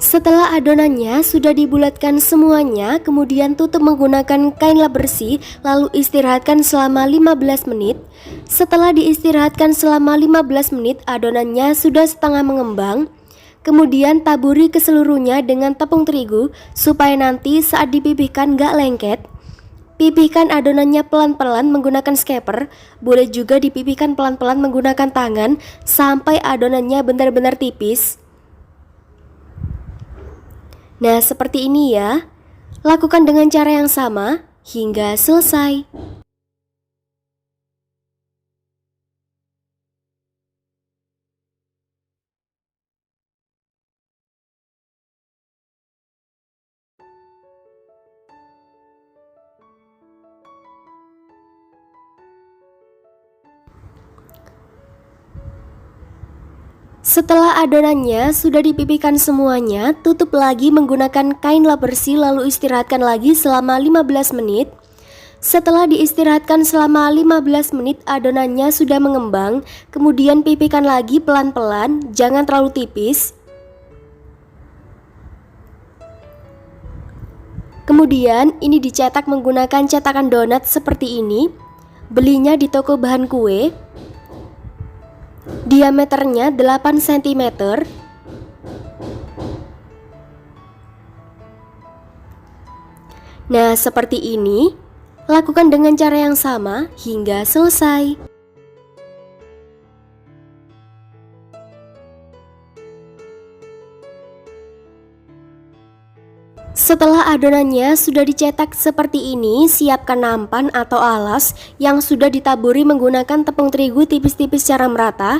Setelah adonannya sudah dibulatkan semuanya, kemudian tutup menggunakan kain lap bersih, lalu istirahatkan selama 15 menit. Setelah diistirahatkan selama 15 menit, adonannya sudah setengah mengembang. Kemudian taburi ke seluruhnya dengan tepung terigu supaya nanti saat dipipihkan gak lengket. Pipihkan adonannya pelan-pelan menggunakan scaper, boleh juga dipipihkan pelan-pelan menggunakan tangan sampai adonannya benar-benar tipis. Nah, seperti ini ya. Lakukan dengan cara yang sama hingga selesai. Setelah adonannya sudah dipipihkan semuanya, tutup lagi menggunakan kain lap bersih lalu istirahatkan lagi selama 15 menit. Setelah diistirahatkan selama 15 menit, adonannya sudah mengembang. Kemudian pipihkan lagi pelan-pelan, jangan terlalu tipis. Kemudian ini dicetak menggunakan cetakan donat seperti ini. Belinya di toko bahan kue. Diameternya 8 cm. Nah, seperti ini. Lakukan dengan cara yang sama hingga selesai. Setelah adonannya sudah dicetak seperti ini, siapkan nampan atau alas yang sudah ditaburi menggunakan tepung terigu tipis-tipis secara merata.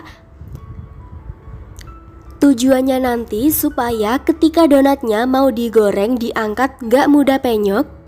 Tujuannya nanti supaya ketika donatnya mau digoreng diangkat gak mudah penyok.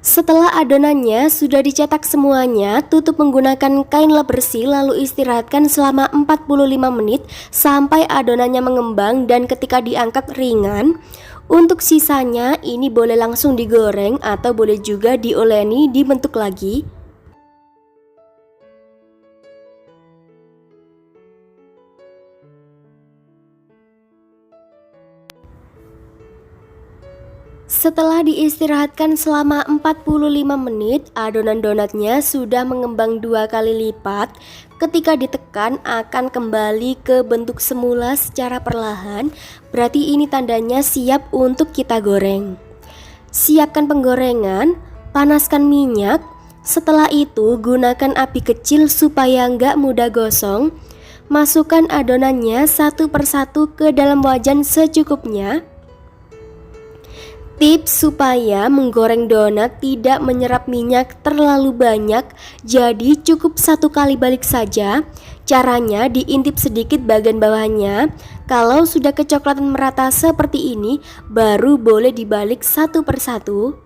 Setelah adonannya sudah dicetak semuanya, tutup menggunakan kain lap bersih lalu istirahatkan selama 45 menit sampai adonannya mengembang dan ketika diangkat ringan. Untuk sisanya ini boleh langsung digoreng atau boleh juga dioleni dibentuk lagi. Setelah diistirahatkan selama 45 menit, adonan donatnya sudah mengembang 2 kali lipat. Ketika ditekan akan kembali ke bentuk semula secara perlahan, berarti ini tandanya siap untuk kita goreng. Siapkan penggorengan, panaskan minyak. Setelah itu gunakan api kecil supaya nggak mudah gosong. Masukkan adonannya satu persatu ke dalam wajan secukupnya. Tips supaya menggoreng donat tidak menyerap minyak terlalu banyak, jadi cukup satu kali balik saja. Caranya diintip sedikit bagian bawahnya. Kalau sudah kecoklatan merata seperti ini, baru boleh dibalik satu persatu.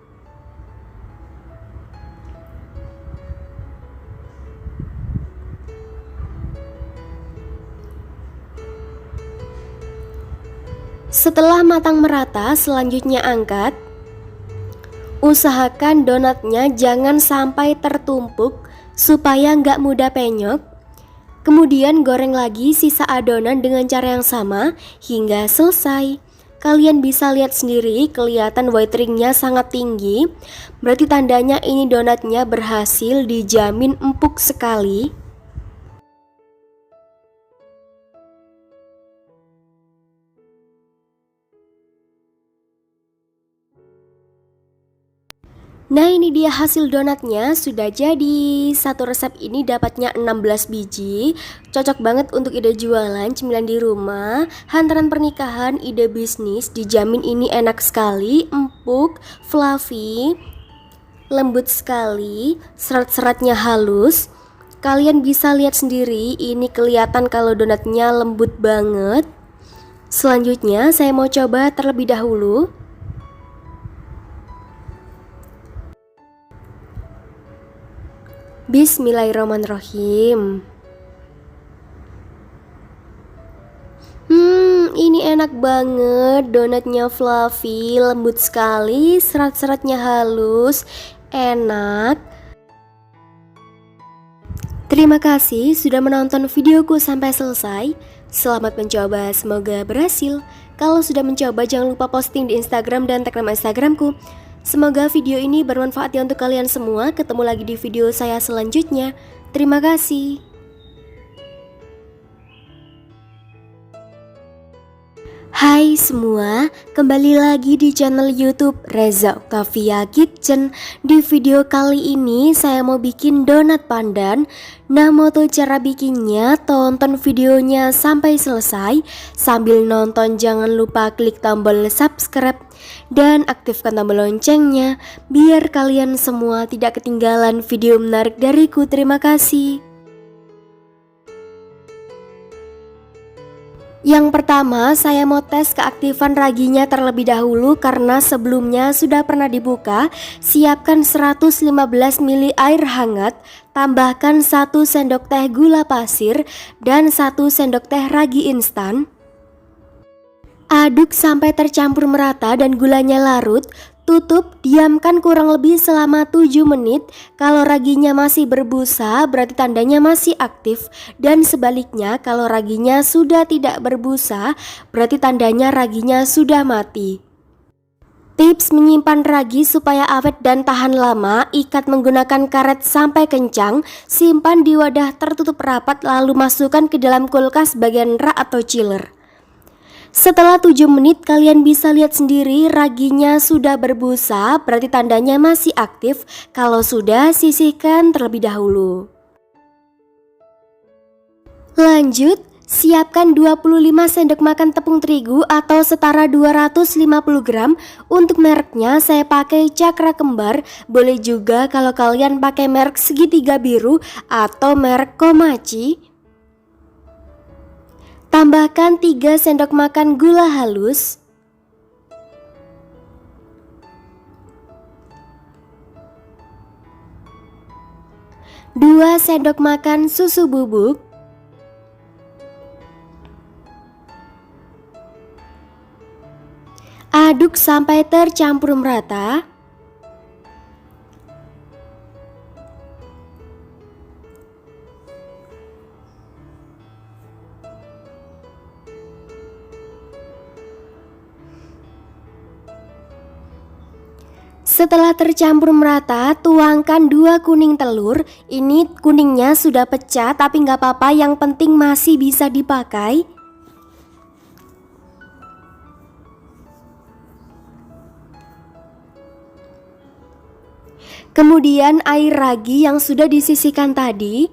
Setelah matang merata, selanjutnya angkat. Usahakan donatnya jangan sampai tertumpuk supaya nggak mudah penyok. Kemudian goreng lagi sisa adonan dengan cara yang sama hingga selesai. Kalian bisa lihat sendiri, kelihatan white ringnya sangat tinggi. Berarti tandanya ini donatnya berhasil, dijamin empuk sekali. Nah, ini dia hasil donatnya, sudah jadi. Satu resep ini dapatnya 16 biji. Cocok banget untuk ide jualan, cemilan di rumah, hantaran pernikahan, ide bisnis. Dijamin ini enak sekali, empuk, fluffy, lembut sekali, serat-seratnya halus. Kalian bisa lihat sendiri, ini kelihatan kalau donatnya lembut banget. Selanjutnya saya mau coba terlebih dahulu. Bismillahirrahmanirrahim. Ini enak banget, donatnya fluffy, lembut sekali, serat-seratnya halus, enak. Terima kasih sudah menonton videoku sampai selesai. Selamat mencoba, semoga berhasil. Kalau sudah mencoba, jangan lupa posting di Instagram dan tag nama Instagramku. Semoga video ini bermanfaat ya untuk kalian semua. Ketemu lagi di video saya selanjutnya. Terima kasih. Hai semua, kembali lagi di channel YouTube Reza Oktavia Kitchen. Di video kali ini saya mau bikin donat pandan. Nah, mau tahu cara bikinnya? Tonton videonya sampai selesai. Sambil nonton jangan lupa klik tombol subscribe dan aktifkan tombol loncengnya biar kalian semua tidak ketinggalan video menarik dariku. Terima kasih. Yang pertama, saya mau tes keaktifan raginya terlebih dahulu karena sebelumnya sudah pernah dibuka. Siapkan 115 ml air hangat, tambahkan 1 sendok teh gula pasir dan 1 sendok teh ragi instan. Aduk sampai tercampur merata dan gulanya larut. Tutup, diamkan kurang lebih selama 7 menit. Kalau raginya masih berbusa, berarti tandanya masih aktif. Dan sebaliknya, kalau raginya sudah tidak berbusa, berarti tandanya raginya sudah mati. Tips menyimpan ragi supaya awet dan tahan lama, ikat menggunakan karet sampai kencang, simpan di wadah tertutup rapat lalu masukkan ke dalam kulkas bagian rak atau chiller. Setelah 7 menit kalian bisa lihat sendiri raginya sudah berbusa, berarti tandanya masih aktif. Kalau sudah, sisihkan terlebih dahulu. Lanjut, siapkan 25 sendok makan tepung terigu atau setara 250 gram. Untuk mereknya saya pakai Cakra Kembar. Boleh juga kalau kalian pakai merek segitiga biru atau merek Komachi. Tambahkan 3 sendok makan gula halus, 2 sendok makan susu bubuk, 'aduk sampai tercampur merata. Setelah tercampur merata, tuangkan 2 kuning telur. Ini kuningnya sudah pecah tapi nggak apa-apa, yang penting masih bisa dipakai. Kemudian air ragi yang sudah disisihkan tadi.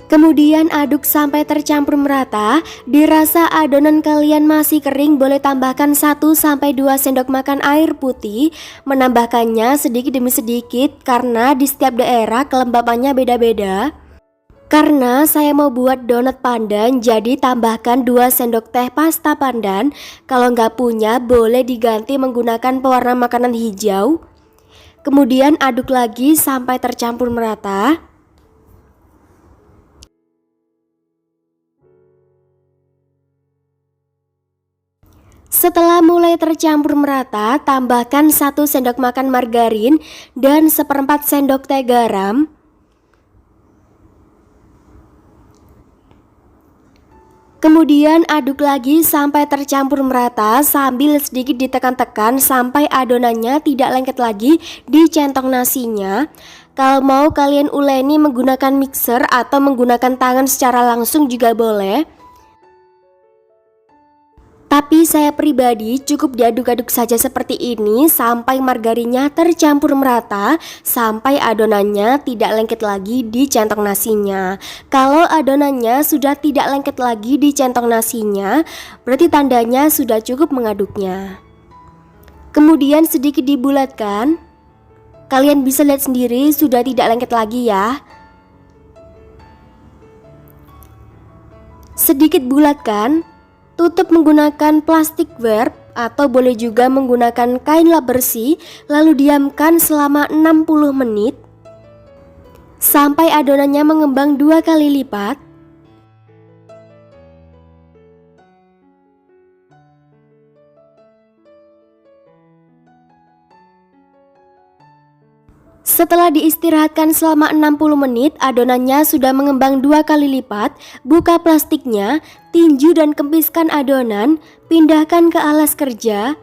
Kemudian aduk sampai tercampur merata. Dirasa adonan kalian masih kering, boleh tambahkan 1-2 sendok makan air putih. Menambahkannya sedikit demi sedikit karena di setiap daerah kelembapannya beda-beda. Karena saya mau buat donat pandan, jadi tambahkan 2 sendok teh pasta pandan. Kalau nggak punya, boleh diganti menggunakan pewarna makanan hijau. Kemudian aduk lagi sampai tercampur merata. Setelah mulai tercampur merata, tambahkan 1 sendok makan margarin dan 1/4 sendok teh garam. Kemudian aduk lagi sampai tercampur merata sambil sedikit ditekan-tekan sampai adonannya tidak lengket lagi di centong nasinya. Kalau mau kalian uleni menggunakan mixer atau menggunakan tangan secara langsung juga boleh. Tapi saya pribadi cukup diaduk-aduk saja seperti ini sampai margarinnya tercampur merata, sampai adonannya tidak lengket lagi di centong nasinya. Kalau adonannya sudah tidak lengket lagi di centong nasinya, berarti tandanya sudah cukup mengaduknya. Kemudian sedikit dibulatkan. Kalian bisa lihat sendiri sudah tidak lengket lagi ya. Sedikit bulatkan. Tutup menggunakan plastik wrap atau boleh juga menggunakan kain lap bersih, lalu diamkan selama 60 menit sampai adonannya mengembang 2 kali lipat. Setelah diistirahatkan selama 60 menit, adonannya sudah mengembang 2 kali lipat. Buka plastiknya, tinju dan kempiskan adonan, pindahkan ke alas kerja.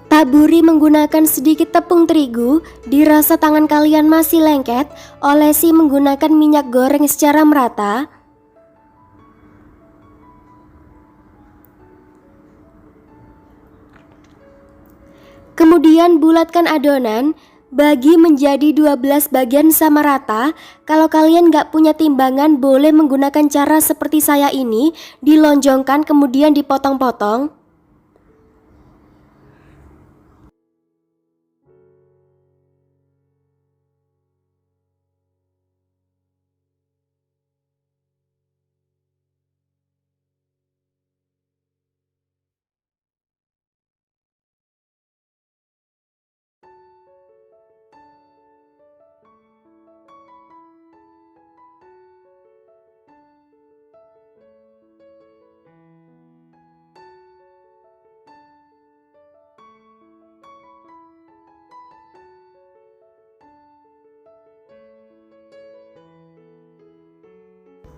Taburi menggunakan sedikit tepung terigu. Dirasa tangan kalian masih lengket, olesi menggunakan minyak goreng secara merata. Kemudian bulatkan adonan, bagi menjadi 12 bagian sama rata. Kalau kalian gak punya timbangan, boleh menggunakan cara seperti saya ini, dilonjongkan kemudian dipotong-potong.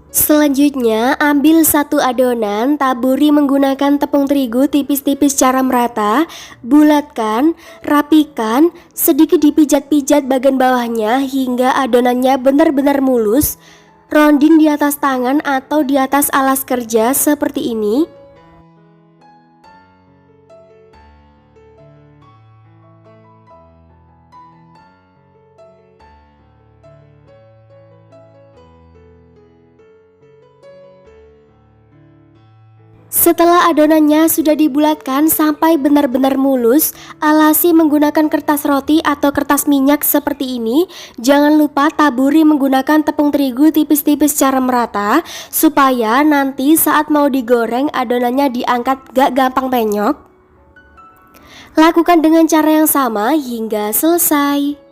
Selanjutnya, ambil 1 adonan, taburi menggunakan tepung terigu tipis-tipis secara merata, bulatkan, rapikan, sedikit dipijat-pijat bagian bawahnya hingga adonannya benar-benar mulus. Rounding di atas tangan atau di atas alas kerja seperti ini. Setelah adonannya sudah dibulatkan sampai benar-benar mulus, alasi menggunakan kertas roti atau kertas minyak seperti ini. Jangan lupa taburi menggunakan tepung terigu tipis-tipis secara merata, supaya nanti saat mau digoreng adonannya diangkat gak gampang penyok. Lakukan dengan cara yang sama hingga selesai.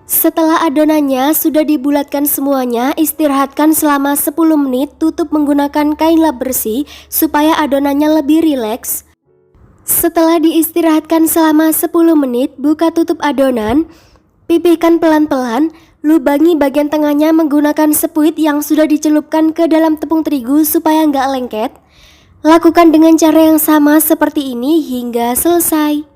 Setelah adonannya sudah dibulatkan semuanya, istirahatkan selama 10 menit, tutup menggunakan kain lap bersih supaya adonannya lebih rileks. Setelah diistirahatkan selama 10 menit, buka tutup adonan, pipihkan pelan-pelan, lubangi bagian tengahnya menggunakan sepuit yang sudah dicelupkan ke dalam tepung terigu supaya nggak lengket. Lakukan dengan cara yang sama seperti ini hingga selesai.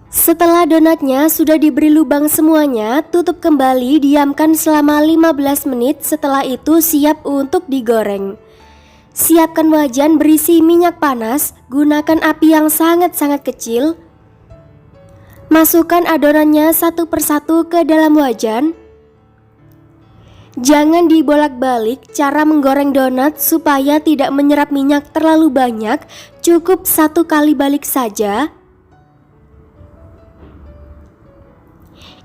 Setelah donatnya sudah diberi lubang semuanya, tutup kembali, diamkan selama 15 menit. Setelah itu siap untuk digoreng. Siapkan wajan berisi minyak panas, gunakan api yang sangat-sangat kecil. Masukkan adonannya satu persatu ke dalam wajan. Jangan dibolak-balik. Cara menggoreng donat supaya tidak menyerap minyak terlalu banyak, cukup satu kali balik saja.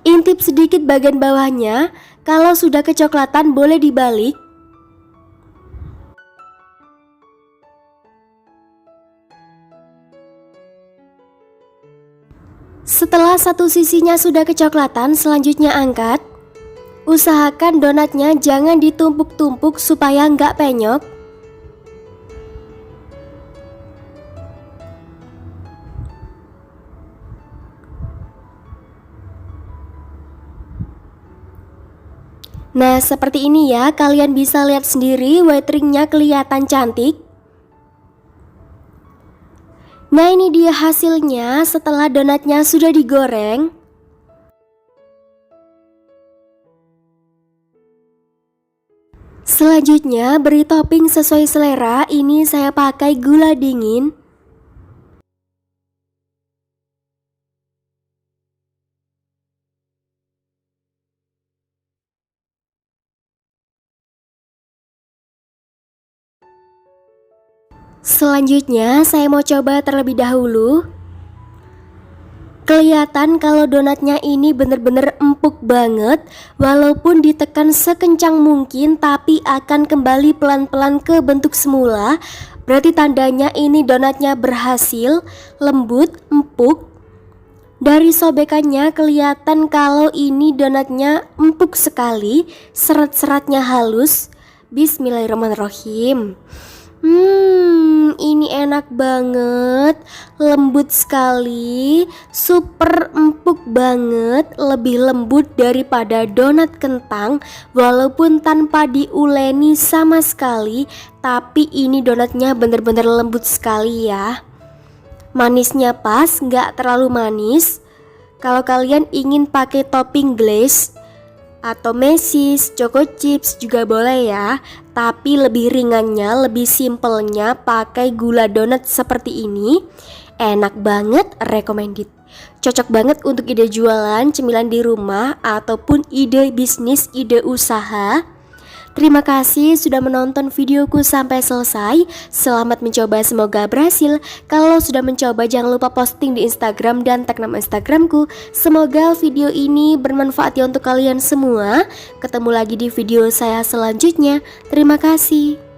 Intip sedikit bagian bawahnya, kalau sudah kecoklatan boleh dibalik. Setelah satu sisinya sudah kecoklatan, selanjutnya angkat. Usahakan donatnya jangan ditumpuk-tumpuk supaya nggak penyok. Nah, seperti ini ya, kalian bisa lihat sendiri white ringnya kelihatan cantik. Nah, ini dia hasilnya setelah donatnya sudah digoreng. Selanjutnya beri topping sesuai selera. Ini saya pakai gula dingin. Selanjutnya saya mau coba terlebih dahulu. Kelihatan kalau donatnya ini bener-bener empuk banget. Walaupun ditekan sekencang mungkin, tapi akan kembali pelan-pelan ke bentuk semula. Berarti tandanya ini donatnya berhasil, lembut, empuk. Dari sobekannya kelihatan kalau ini donatnya empuk sekali, serat-seratnya halus. Bismillahirrahmanirrahim. Ini enak banget, lembut sekali, super empuk banget, lebih lembut daripada donat kentang. Walaupun tanpa diuleni sama sekali, tapi ini donatnya bener-bener lembut sekali ya. Manisnya pas, nggak terlalu manis. Kalau kalian ingin pakai topping glaze atau mesis, choco chips juga boleh ya. Tapi lebih ringannya, lebih simpelnya pakai gula donat seperti ini. Enak banget, recommended. Cocok banget untuk ide jualan, cemilan di rumah, ataupun ide bisnis, ide usaha. Terima kasih sudah menonton videoku sampai selesai. Selamat mencoba, semoga berhasil. Kalau sudah mencoba jangan lupa posting di Instagram dan tag nama Instagramku. Semoga video ini bermanfaat ya untuk kalian semua. Ketemu lagi di video saya selanjutnya. Terima kasih.